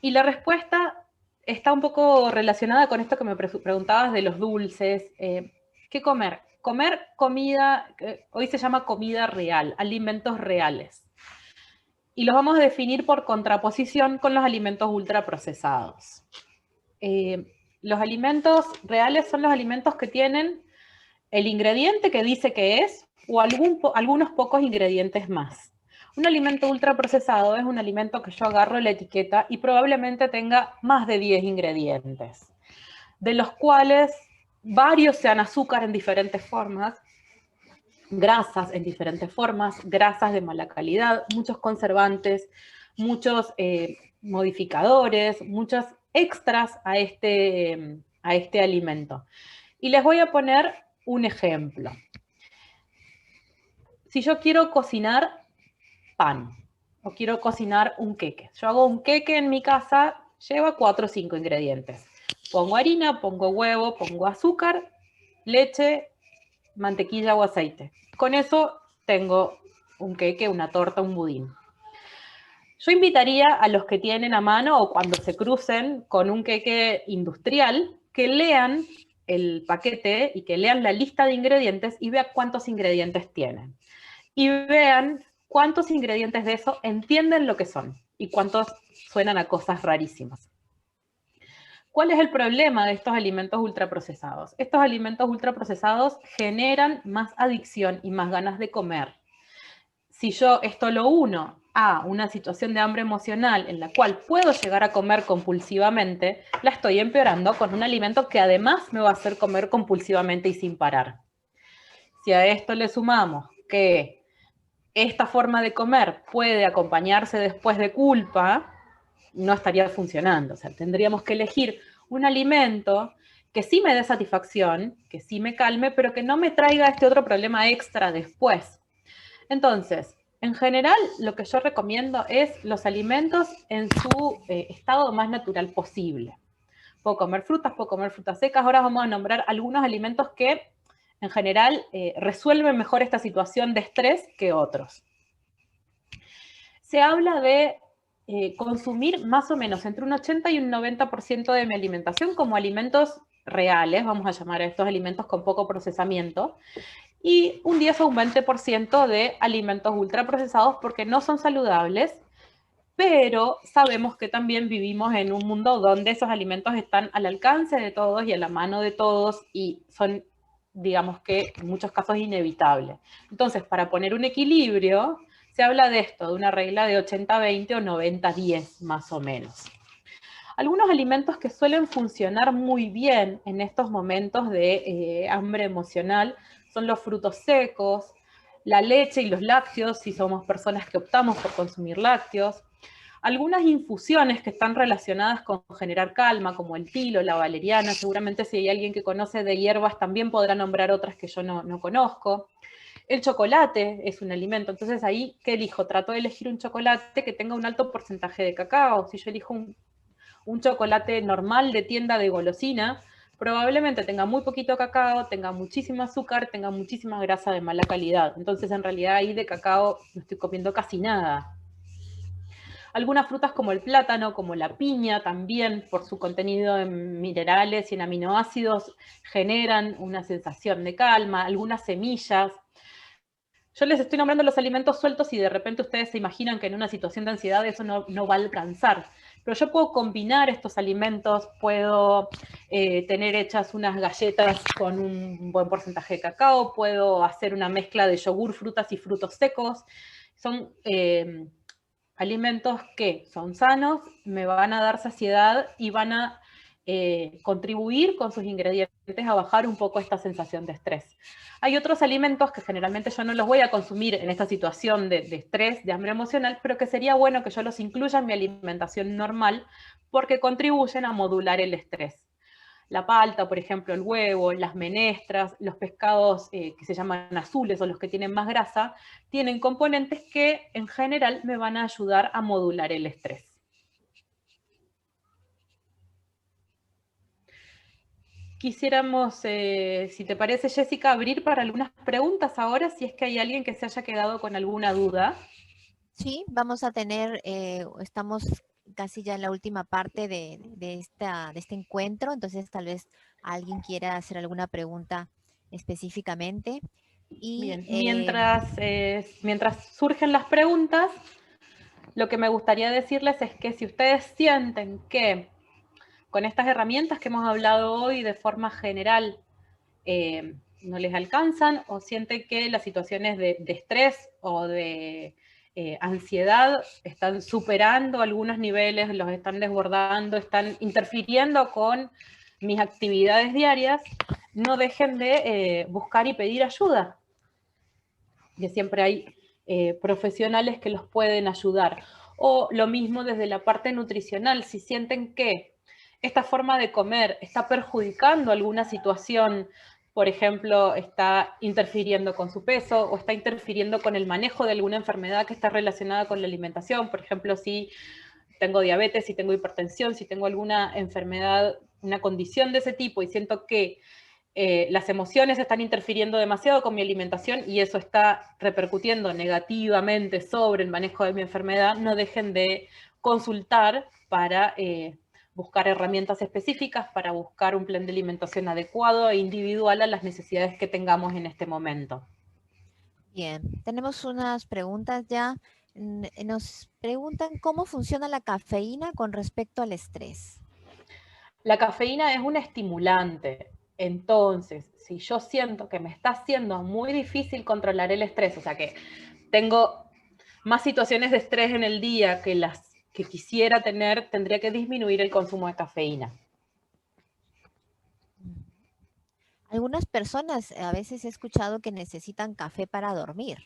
Y la respuesta está un poco relacionada con esto que me preguntabas de los dulces. ¿Qué comer? Comer comida, hoy se llama comida real, alimentos reales. Y los vamos a definir por contraposición con los alimentos ultraprocesados. Los alimentos reales son los alimentos que tienen el ingrediente que dice que es o algunos pocos ingredientes más. Un alimento ultraprocesado es un alimento que yo agarro la etiqueta y probablemente tenga más de 10 ingredientes, de los cuales varios sean azúcar en diferentes formas, grasas en diferentes formas, grasas de mala calidad, muchos conservantes, muchos modificadores, muchos extras a este alimento. Y les voy a poner un ejemplo. Si yo quiero cocinar pan o quiero cocinar un queque, yo hago un queque en mi casa, lleva 4 o 5 ingredientes. Pongo harina, pongo huevo, pongo azúcar, leche, mantequilla o aceite. Con eso tengo un queque, una torta, un budín. Yo invitaría a los que tienen a mano o cuando se crucen con un queque industrial que lean el paquete y que lean la lista de ingredientes y vean cuántos ingredientes tienen. Y vean cuántos ingredientes de eso entienden lo que son y cuántos suenan a cosas rarísimas. ¿Cuál es el problema de estos alimentos ultraprocesados? Estos alimentos ultraprocesados generan más adicción y más ganas de comer. Si yo esto lo uno a una situación de hambre emocional en la cual puedo llegar a comer compulsivamente, la estoy empeorando con un alimento que además me va a hacer comer compulsivamente y sin parar. Si a esto le sumamos que esta forma de comer puede acompañarse después de culpa, no estaría funcionando. O sea, tendríamos que elegir un alimento que sí me dé satisfacción, que sí me calme, pero que no me traiga este otro problema extra después. Entonces, en general, lo que yo recomiendo es los alimentos en su estado más natural posible. Puedo comer frutas secas. Ahora vamos a nombrar algunos alimentos que en general resuelven mejor esta situación de estrés que otros. Se habla de consumir más o menos entre un 80 y un 90% de mi alimentación como alimentos reales, vamos a llamar a estos alimentos con poco procesamiento, y un 10 o un 20% de alimentos ultraprocesados porque no son saludables, pero sabemos que también vivimos en un mundo donde esos alimentos están al alcance de todos y a la mano de todos y son, digamos que en muchos casos, inevitables. Entonces, para poner un equilibrio, se habla de esto, de una regla de 80-20 o 90-10 más o menos. Algunos alimentos que suelen funcionar muy bien en estos momentos de hambre emocional son los frutos secos, la leche y los lácteos, si somos personas que optamos por consumir lácteos, algunas infusiones que están relacionadas con generar calma, como el tilo, la valeriana, seguramente si hay alguien que conoce de hierbas también podrá nombrar otras que yo no conozco. El chocolate es un alimento, entonces ahí, ¿qué elijo? Trato de elegir un chocolate que tenga un alto porcentaje de cacao. Si yo elijo un chocolate normal de tienda de golosina, probablemente tenga muy poquito cacao, tenga muchísimo azúcar, tenga muchísima grasa de mala calidad. Entonces, en realidad, ahí de cacao no estoy comiendo casi nada. Algunas frutas como el plátano, como la piña, también por su contenido en minerales y en aminoácidos, generan una sensación de calma. Algunas semillas. Yo les estoy nombrando los alimentos sueltos y de repente ustedes se imaginan que en una situación de ansiedad eso no va a alcanzar. Pero yo puedo combinar estos alimentos, puedo tener hechas unas galletas con un buen porcentaje de cacao, puedo hacer una mezcla de yogur, frutas y frutos secos. Son alimentos que son sanos, me van a dar saciedad y van a contribuir con sus ingredientes a bajar un poco esta sensación de estrés. Hay otros alimentos que generalmente yo no los voy a consumir en esta situación de estrés, de hambre emocional, pero que sería bueno que yo los incluya en mi alimentación normal porque contribuyen a modular el estrés. La palta, por ejemplo, el huevo, las menestras, los pescados que se llaman azules o los que tienen más grasa, tienen componentes que en general me van a ayudar a modular el estrés. Quisiéramos, si te parece, Jessica, abrir para algunas preguntas ahora, si es que hay alguien que se haya quedado con alguna duda. Sí, vamos a tener, estamos casi ya en la última parte de este encuentro, entonces tal vez alguien quiera hacer alguna pregunta específicamente. Y Bien, mientras surgen las preguntas, lo que me gustaría decirles es que si ustedes sienten que con estas herramientas que hemos hablado hoy de forma general no les alcanzan o sienten que las situaciones de estrés o de ansiedad están superando algunos niveles, los están desbordando, están interfiriendo con mis actividades diarias, no dejen de buscar y pedir ayuda, que siempre hay profesionales que los pueden ayudar. O lo mismo desde la parte nutricional, si sienten que esta forma de comer está perjudicando alguna situación, por ejemplo, está interfiriendo con su peso o está interfiriendo con el manejo de alguna enfermedad que está relacionada con la alimentación, por ejemplo, si tengo diabetes, si tengo hipertensión, si tengo alguna enfermedad, una condición de ese tipo y siento que las emociones están interfiriendo demasiado con mi alimentación y eso está repercutiendo negativamente sobre el manejo de mi enfermedad, no dejen de consultar para buscar herramientas específicas, para buscar un plan de alimentación adecuado e individual a las necesidades que tengamos en este momento. bien, tenemos unas preguntas ya. Nos preguntan cómo funciona la cafeína con respecto al estrés. La cafeína es un estimulante. Entonces, si yo siento que me está haciendo muy difícil controlar el estrés, o sea que tengo más situaciones de estrés en el día que las que quisiera tener, tendría que disminuir el consumo de cafeína. Algunas personas a veces he escuchado que necesitan café para dormir.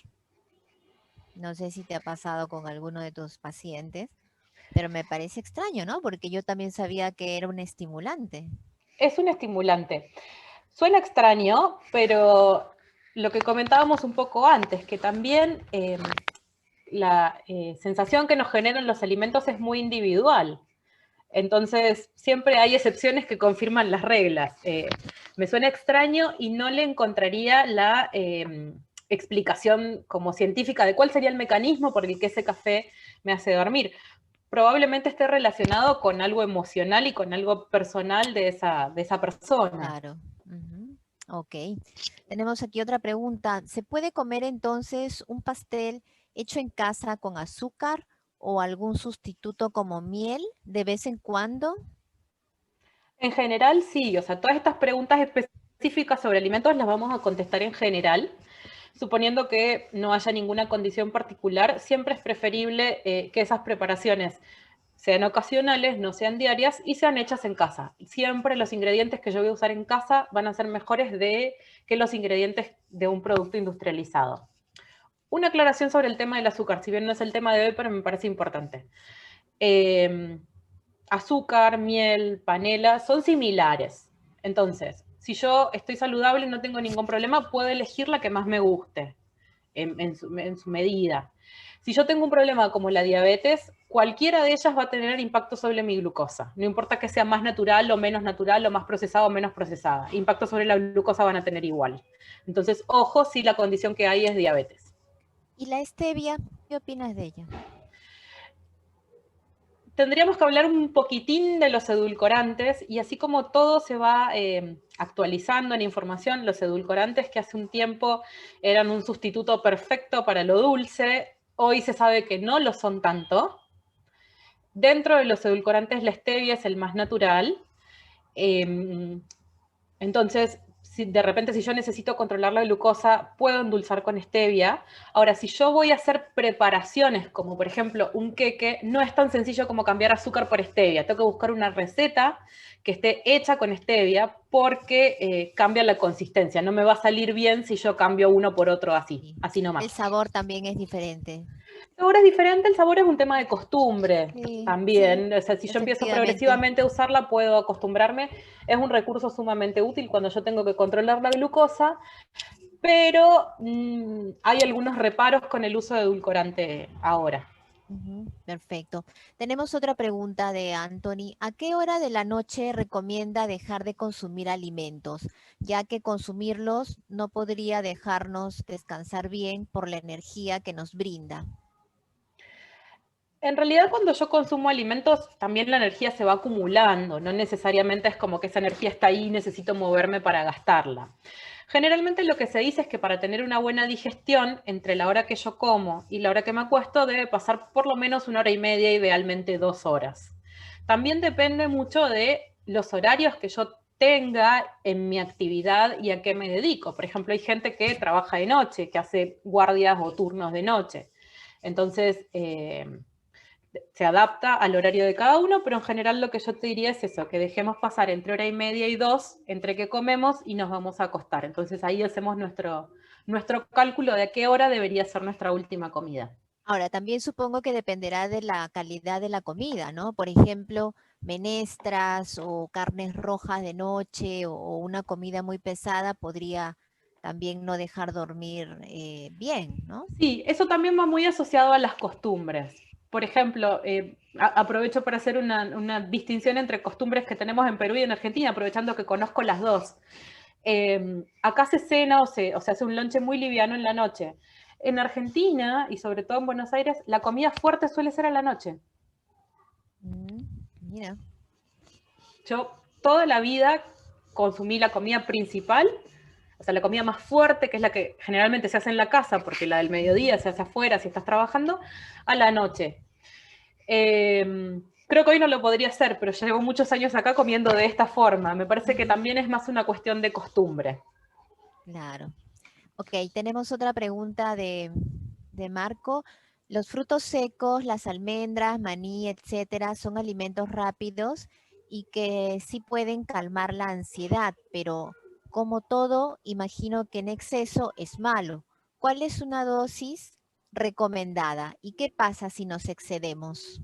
No sé si te ha pasado con alguno de tus pacientes, pero me parece extraño, ¿no? Porque yo también sabía que era un estimulante. Es un estimulante. Suena extraño, pero lo que comentábamos un poco antes, que también la sensación que nos generan los alimentos es muy individual. Entonces, siempre hay excepciones que confirman las reglas. Me suena extraño y no le encontraría la explicación como científica de cuál sería el mecanismo por el que ese café me hace dormir. Probablemente esté relacionado con algo emocional y con algo personal de esa persona. Claro. Ujú. Ok. Tenemos aquí otra pregunta. ¿Se puede comer entonces un pastel hecho en casa con azúcar o algún sustituto como miel de vez en cuando? En general, sí, o sea, todas estas preguntas específicas sobre alimentos las vamos a contestar en general. suponiendo que no haya ninguna condición particular, siempre es preferible que esas preparaciones sean ocasionales, no sean diarias y sean hechas en casa. Siempre los ingredientes que yo voy a usar en casa van a ser mejores que los ingredientes de un producto industrializado. Una aclaración sobre el tema del azúcar, si bien no es el tema de hoy, pero me parece importante. Azúcar, miel, panela, son similares. Entonces, si yo estoy saludable y no tengo ningún problema, puedo elegir la que más me guste en su medida. Si yo tengo un problema como la diabetes, cualquiera de ellas va a tener impacto sobre mi glucosa. No importa que sea más natural o menos natural, o más procesada o menos procesada. Impacto sobre la glucosa van a tener igual. Entonces, ojo si la condición que hay es diabetes. ¿Y la stevia? ¿Qué opinas de ella? Tendríamos que hablar un poquitín de los edulcorantes, y así como todo se va actualizando en información, los edulcorantes que hace un tiempo eran un sustituto perfecto para lo dulce, hoy se sabe que no lo son tanto. Dentro de los edulcorantes la stevia es el más natural. Entonces, de repente si yo necesito controlar la glucosa, puedo endulzar con stevia. Ahora, si yo voy a hacer preparaciones, como por ejemplo un queque, no es tan sencillo como cambiar azúcar por stevia. Tengo que buscar una receta que esté hecha con stevia porque cambia la consistencia. No me va a salir bien si yo cambio uno por otro así, así nomás. El sabor también es diferente. El sabor es diferente, el sabor es un tema de costumbre también. Sí, O sea, si yo empiezo efectivamente. progresivamente a usarla, puedo acostumbrarme. Es un recurso sumamente útil cuando yo tengo que controlar la glucosa, pero hay algunos reparos con el uso de edulcorante ahora. Perfecto. Tenemos otra pregunta de Anthony. ¿A qué hora de la noche recomienda dejar de consumir alimentos, ya que consumirlos no podría dejarnos descansar bien por la energía que nos brinda? En realidad, cuando yo consumo alimentos, también la energía se va acumulando. No necesariamente es como que esa energía está ahí y necesito moverme para gastarla. Generalmente lo que se dice es que para tener una buena digestión, entre la hora que yo como y la hora que me acuesto, debe pasar por lo menos 1 hora y media, idealmente 2 horas. También depende mucho de los horarios que yo tenga en mi actividad y a qué me dedico. Por ejemplo, hay gente que trabaja de noche, que hace guardias o turnos de noche. Entonces, se adapta al horario de cada uno, pero en general lo que yo te diría es eso, que dejemos pasar entre 1 hora y media y 2 entre que comemos y nos vamos a acostar. Entonces ahí hacemos nuestro cálculo de a qué hora debería ser nuestra última comida. Ahora, también supongo que dependerá de la calidad de la comida, ¿no? Por ejemplo, menestras o carnes rojas de noche o una comida muy pesada podría también no dejar dormir bien, ¿no? Sí, eso también va muy asociado a las costumbres. Por ejemplo, aprovecho para hacer una distinción entre costumbres que tenemos en Perú y en Argentina, aprovechando que conozco las dos. Acá se cena o se hace un lonche muy liviano en la noche. En Argentina, y sobre todo en Buenos Aires, la comida fuerte suele ser a la noche. Mira. Yo toda la vida consumí la comida principal, o sea, la comida más fuerte, que es la que generalmente se hace en la casa, porque la del mediodía se hace afuera si estás trabajando, a la noche. Creo que hoy no lo podría hacer, pero llevo muchos años acá comiendo de esta forma. Me parece que también es más una cuestión de costumbre. Claro. Ok, tenemos otra pregunta de Marco. Los frutos secos, las almendras, maní, etcétera, son alimentos rápidos y que sí pueden calmar la ansiedad, pero como todo, imagino que en exceso es malo. ¿Cuál es una dosis recomendada? ¿Y qué pasa si nos excedemos?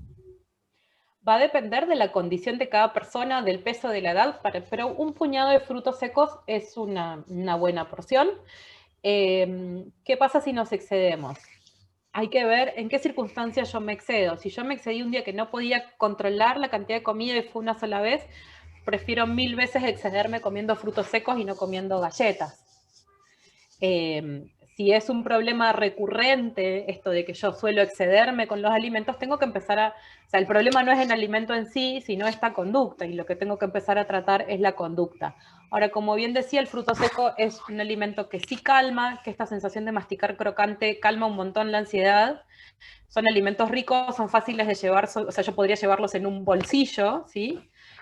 Va a depender de la condición de cada persona, del peso, de la edad, pero un puñado de frutos secos es una buena porción. ¿Qué pasa si nos excedemos? Hay que ver en qué circunstancias yo me excedo. Si yo me excedí un día que no podía controlar la cantidad de comida y fue una sola vez, prefiero 1000 veces excederme comiendo frutos secos y no comiendo galletas. Si es un problema recurrente, esto de que yo suelo excederme con los alimentos, tengo que empezar o sea, el problema no es el alimento en sí, sino esta conducta, y lo que tengo que empezar a tratar es la conducta. Ahora, como bien decía, el fruto seco es un alimento que sí calma, que esta sensación de masticar crocante calma un montón la ansiedad. Son alimentos ricos, son fáciles de llevar, o sea, yo podría llevarlos en un bolsillo, ¿sí?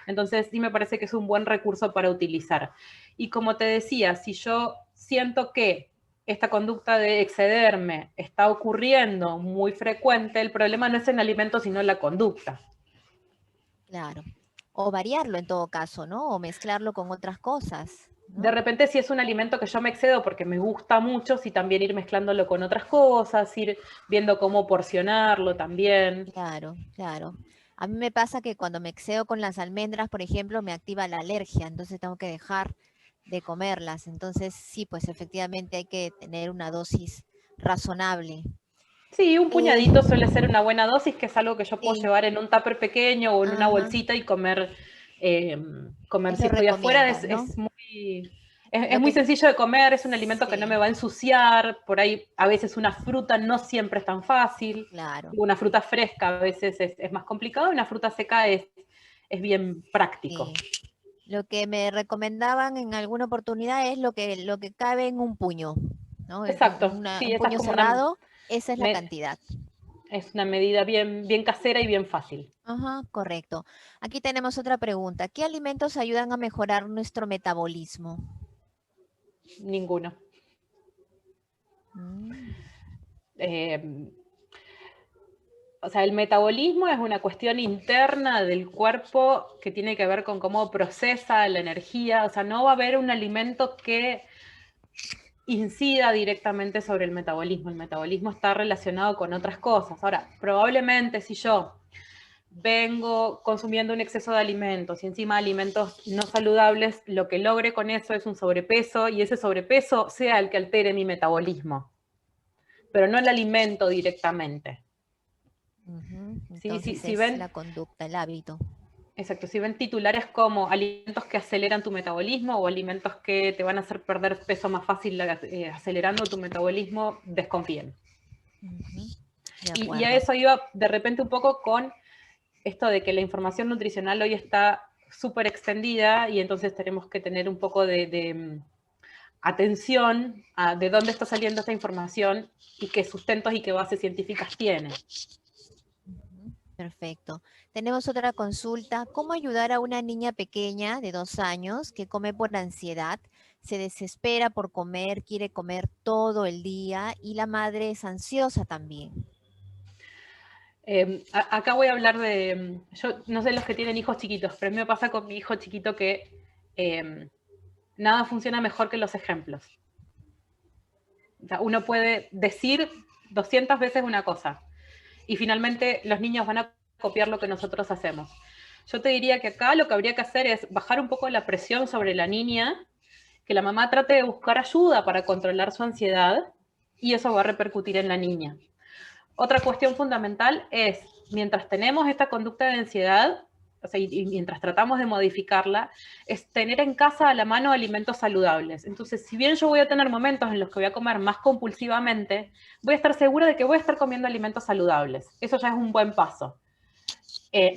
Entonces sí me parece que es un buen recurso para utilizar. Y como te decía, si yo siento que esta conducta de excederme está ocurriendo muy frecuente, el problema no es el alimento, sino la conducta. Claro. O variarlo en todo caso, ¿no? O mezclarlo con otras cosas, De ¿no? repente, si es un alimento que yo me excedo porque me gusta mucho, sí también ir mezclándolo con otras cosas, ir viendo cómo porcionarlo también. Claro, claro. A mí me pasa que cuando me excedo con las almendras, por ejemplo, me activa la alergia, entonces tengo que dejar de comerlas. Entonces, sí, pues efectivamente hay que tener una dosis razonable. Sí, un Eh, puñadito suele ser una buena dosis, que es algo que yo puedo sí, llevar en un tupper pequeño o en una ajá, bolsita y comer, comer si eso estoy afuera. recomiendas, ¿no? Es Lo muy que sencillo de comer, es un alimento que no me sí, va a ensuciar. Por ahí, a veces una fruta no siempre es tan fácil. claro, Una fruta fresca a veces es más complicado, una fruta seca es bien práctico. sí. Lo que me recomendaban en alguna oportunidad es lo que cabe en un puño, ¿no? Exacto, sí, Un esa es puño como cerrado, esa es la me- cantidad. es una medida bien, bien casera y bien fácil. Ajá, correcto. Aquí tenemos otra pregunta. ¿Qué alimentos ayudan a mejorar nuestro metabolismo? Ninguno. Mm, Eh, O sea, el metabolismo es una cuestión interna del cuerpo que tiene que ver con cómo procesa la energía. O sea, no va a haber un alimento que incida directamente sobre el metabolismo. El metabolismo está relacionado con otras cosas. Ahora, probablemente si yo vengo consumiendo un exceso de alimentos y encima alimentos no saludables, lo que logre con eso es un sobrepeso y ese sobrepeso sea el que altere mi metabolismo, pero no el alimento directamente. ujú. Sí, sí, Entonces si es ven, la conducta, el hábito. exacto, si ven titulares como alimentos que aceleran tu metabolismo o alimentos que te van a hacer perder peso más fácil acelerando tu metabolismo, desconfíen. Ujú, de Y a acuerdo. eso iba de repente un poco con esto de que la información nutricional hoy está súper extendida y entonces tenemos que tener un poco de atención a de dónde está saliendo esta información y qué sustentos y qué bases científicas tiene. Ujú, perfecto. Tenemos otra consulta. ¿Cómo ayudar a una niña pequeña de 2 años que come por ansiedad, se desespera por comer, quiere comer todo el día y la madre es ansiosa también? Acá voy a hablar de, yo no sé los que tienen hijos chiquitos, pero a mí me pasa con mi hijo chiquito que nada funciona mejor que los ejemplos. O sea, uno puede decir 200 veces una cosa y finalmente los niños van a copiar lo que nosotros hacemos. Yo te diría que acá lo que habría que hacer es bajar un poco la presión sobre la niña, que la mamá trate de buscar ayuda para controlar su ansiedad y eso va a repercutir en la niña. Otra cuestión fundamental es, mientras tenemos esta conducta de ansiedad, o sea, y mientras tratamos de modificarla, es tener en casa a la mano alimentos saludables. Entonces, si bien yo voy a tener momentos en los que voy a comer más compulsivamente, voy a estar segura de que voy a estar comiendo alimentos saludables. Eso ya es un buen paso.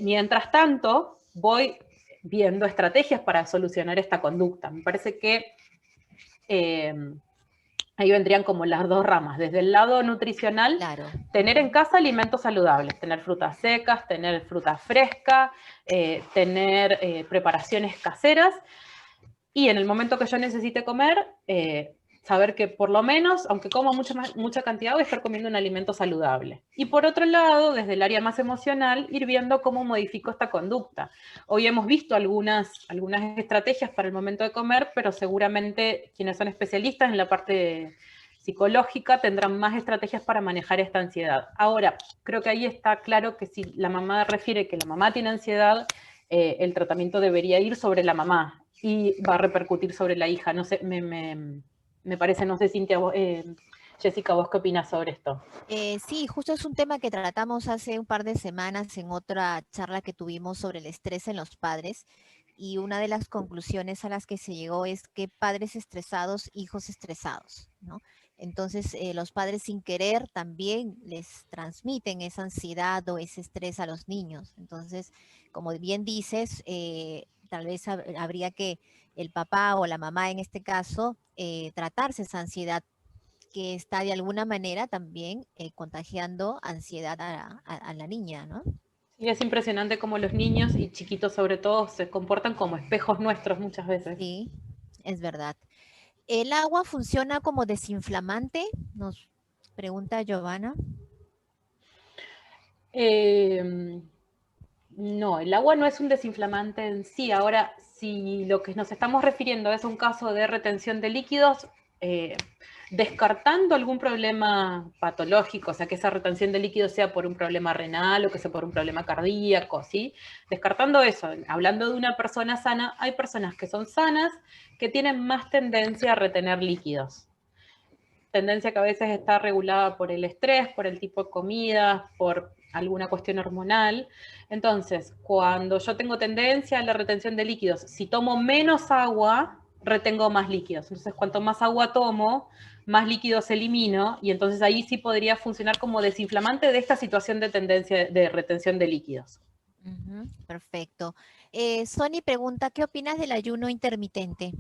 Mientras tanto, voy viendo estrategias para solucionar esta conducta. Me parece que ahí vendrían como las dos ramas. Desde el lado nutricional, Claro. tener en casa alimentos saludables, tener frutas secas, tener fruta fresca, tener preparaciones caseras y en el momento que yo necesite comer, saber que por lo menos, aunque coma mucha cantidad, voy a estar comiendo un alimento saludable. Y por otro lado, desde el área más emocional, ir viendo cómo modifico esta conducta. Hoy hemos visto algunas estrategias para el momento de comer, pero seguramente quienes son especialistas en la parte psicológica tendrán más estrategias para manejar esta ansiedad. Ahora, creo que ahí está claro que si la mamá refiere que la mamá tiene ansiedad, el tratamiento debería ir sobre la mamá y va a repercutir sobre la hija. No sé, me parece, no sé, Cintia, Jessica, ¿vos qué opinas sobre esto? Sí, justo es un tema que tratamos hace un par de semanas en otra charla que tuvimos sobre el estrés en los padres y una de las conclusiones a las que se llegó es que padres estresados, hijos estresados, ¿no? Entonces, los padres sin querer también les transmiten esa ansiedad o ese estrés a los niños. Entonces, como bien dices, tal vez habría que el papá o la mamá en este caso tratarse esa ansiedad que está de alguna manera también contagiando ansiedad a la niña, ¿no? Y es impresionante cómo los niños y chiquitos sobre todo se comportan como espejos nuestros muchas veces. Sí, es verdad. ¿El agua funciona como desinflamante? Nos pregunta Giovanna. Eh, no, el agua no es un desinflamante en sí. Ahora, si lo que nos estamos refiriendo es un caso de retención de líquidos, descartando algún problema patológico, o sea, que esa retención de líquidos sea por un problema renal o que sea por un problema cardíaco, ¿sí? Descartando eso, hablando de una persona sana, hay personas que son sanas que tienen más tendencia a retener líquidos. Tendencia que a veces está regulada por el estrés, por el tipo de comida, por alguna cuestión hormonal. Entonces, cuando yo tengo tendencia a la retención de líquidos, si tomo menos agua, retengo más líquidos. Entonces, cuanto más agua tomo, más líquidos elimino, y entonces ahí sí podría funcionar como desinflamante de esta situación de tendencia de retención de líquidos. Perfecto. Sony pregunta, ¿qué opinas del ayuno intermitente?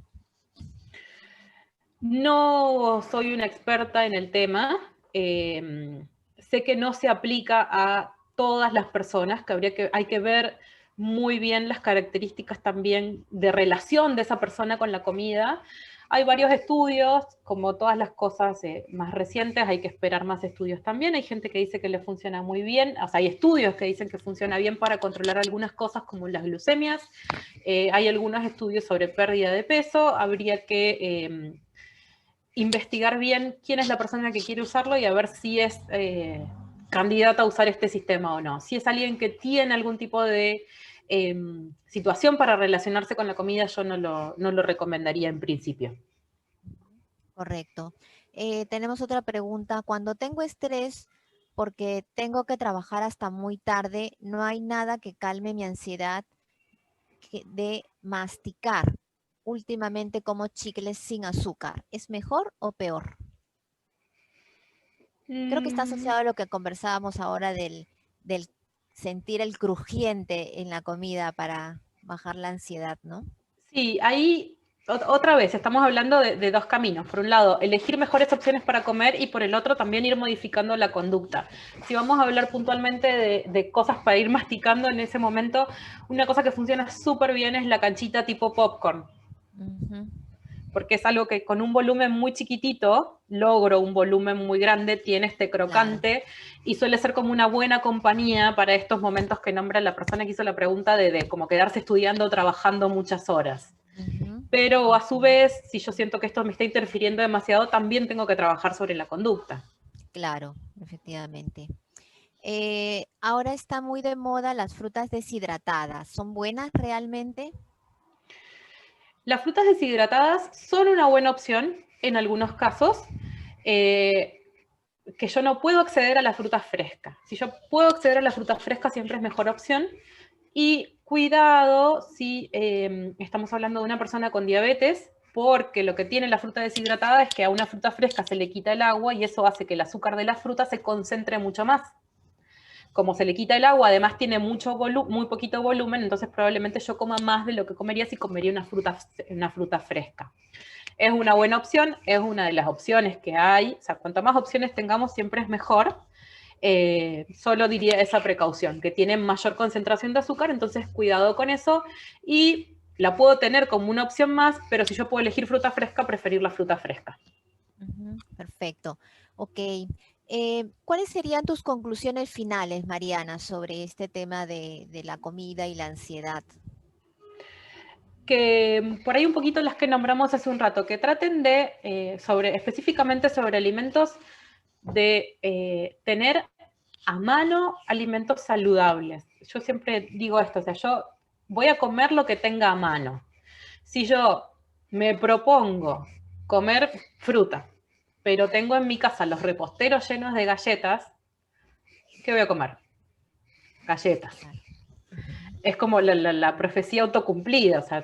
No soy una experta en el tema. Sé que no se aplica a todas las personas, que hay que ver muy bien las características también de relación de esa persona con la comida. Hay varios estudios, como todas las cosas más recientes, hay que esperar más estudios también. Hay gente que dice que le funciona muy bien, o sea, hay estudios que dicen que funciona bien para controlar algunas cosas como las glucemias. Hay algunos estudios sobre pérdida de peso. Habría que investigar bien quién es la persona que quiere usarlo y a ver si es candidata a usar este sistema o no. Si es alguien que tiene algún tipo de situación para relacionarse con la comida, yo no lo recomendaría en principio. Correcto. Tenemos otra pregunta. Cuando tengo estrés porque tengo que trabajar hasta muy tarde, no hay nada que calme mi ansiedad de masticar. Últimamente como chicles sin azúcar. ¿Es mejor o peor? Creo que está Mm, asociado a lo que conversábamos ahora del sentir el crujiente en la comida para bajar la ansiedad, ¿no? sí, ahí otra vez estamos hablando de dos caminos. Por un lado, elegir mejores opciones para comer y por el otro también ir modificando la conducta. Si vamos a hablar puntualmente de cosas para ir masticando en ese momento, una cosa que funciona súper bien es la canchita tipo popcorn, Ujú. porque es algo que con un volumen muy chiquitito logro un volumen muy grande, tiene este Claro. crocante y suele ser como una buena compañía para estos momentos que nombra la persona que hizo la pregunta de como quedarse estudiando, trabajando muchas horas. Ujú. Pero a Ok. su vez, si yo siento que esto me está interfiriendo demasiado, también tengo que trabajar sobre la conducta. Claro, efectivamente. Ahora está muy de moda las frutas deshidratadas. ¿Son buenas realmente? Las frutas deshidratadas son una buena opción en algunos casos, eh, que yo no puedo acceder a la fruta fresca. Si yo puedo acceder a la fruta fresca, siempre es mejor opción. Y cuidado si estamos hablando de una persona con diabetes, porque lo que tiene la fruta deshidratada es que a una fruta fresca se le quita el agua y eso hace que el azúcar de la fruta se concentre mucho más. Como se le quita el agua, además tiene muy poquito volumen, entonces probablemente yo coma más de lo que comería si comería una fruta fresca. Es una buena opción, es una de las opciones que hay, o sea, cuanto más opciones tengamos siempre es mejor. Solo diría esa precaución, que tiene mayor concentración de azúcar, entonces cuidado con eso, y la puedo tener como una opción más, pero si yo puedo elegir fruta fresca, preferir la fruta fresca. Ujú. Perfecto. Ok. ¿Cuáles serían tus conclusiones finales, Mariana, sobre este tema de la comida y la ansiedad? Que por ahí un poquito las que nombramos hace un rato, que traten de, específicamente sobre alimentos, de tener a mano alimentos saludables. Yo siempre digo esto, o sea, yo voy a comer lo que tenga a mano. Si yo me propongo comer fruta, pero tengo en mi casa los reposteros llenos de galletas, ¿qué voy a comer? Galletas. Claro. Ujú. Es como la profecía autocumplida, o sea,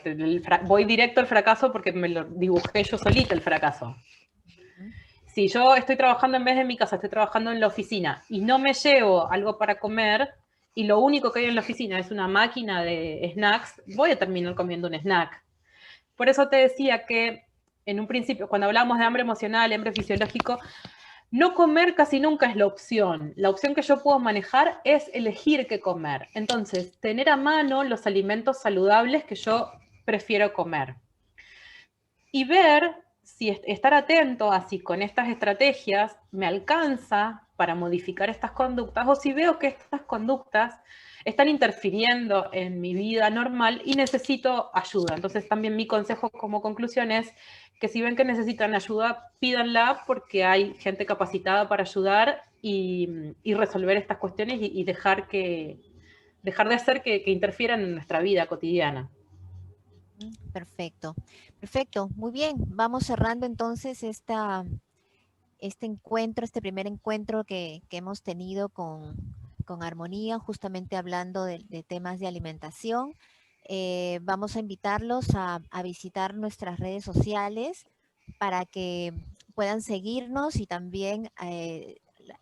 voy directo al fracaso porque me lo dibujé yo solita el fracaso. Ujú. Si yo estoy trabajando en vez de en mi casa, estoy trabajando en la oficina y no me llevo algo para comer y lo único que hay en la oficina es una máquina de snacks, voy a terminar comiendo un snack. Por eso te decía que en un principio, cuando hablamos de hambre emocional, hambre fisiológico, no comer casi nunca es la opción. La opción que yo puedo manejar es elegir qué comer. Entonces, tener a mano los alimentos saludables que yo prefiero comer. Y ver estar atento a si con estas estrategias me alcanza para modificar estas conductas, o si veo que estas conductas están interfiriendo en mi vida normal y necesito ayuda. Entonces también mi consejo como conclusión es que si ven que necesitan ayuda, pídanla, porque hay gente capacitada para ayudar y resolver estas cuestiones y dejar de hacer que interfieran en nuestra vida cotidiana. Perfecto, perfecto, muy bien. Vamos cerrando entonces este encuentro, este primer encuentro que hemos tenido con Armonía, justamente hablando de temas de alimentación. Vamos a invitarlos a visitar nuestras redes sociales para que puedan seguirnos y también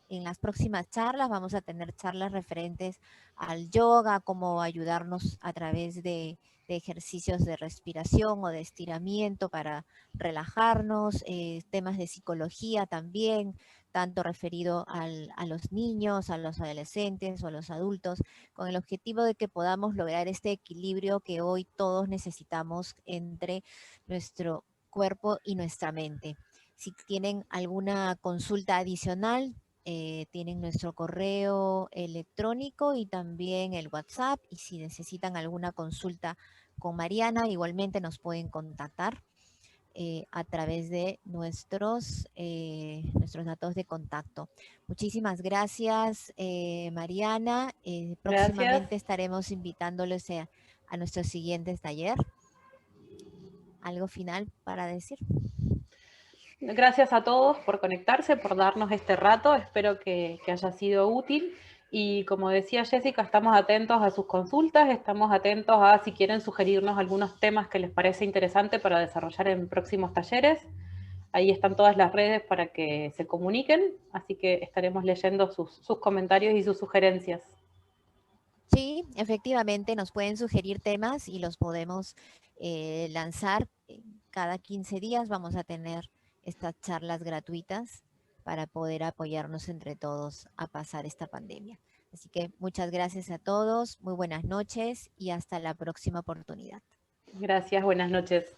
en las próximas charlas vamos a tener charlas referentes al yoga, cómo ayudarnos a través de ejercicios de respiración o de estiramiento para relajarnos, temas de psicología también, tanto referido a los niños, a los adolescentes o a los adultos, con el objetivo de que podamos lograr este equilibrio que hoy todos necesitamos entre nuestro cuerpo y nuestra mente. Si tienen alguna consulta adicional, tienen nuestro correo electrónico y también el WhatsApp. Y si necesitan alguna consulta con Mariana, igualmente nos pueden contactar a través de nuestros datos de contacto. Muchísimas gracias, Mariana. Gracias. Próximamente estaremos invitándoles a nuestros siguientes taller. ¿Algo final para decir? Gracias a todos por conectarse, por darnos este rato. Espero que haya sido útil. Y como decía Jessica, estamos atentos a sus consultas, estamos atentos a si quieren sugerirnos algunos temas que les parece interesante para desarrollar en próximos talleres. Ahí están todas las redes para que se comuniquen, así que estaremos leyendo sus comentarios y sus sugerencias. Sí, efectivamente, nos pueden sugerir temas y los podemos lanzar. Cada 15 días vamos a tener estas charlas gratuitas para poder apoyarnos entre todos a pasar esta pandemia. Así que muchas gracias a todos, muy buenas noches y hasta la próxima oportunidad. Gracias, buenas noches.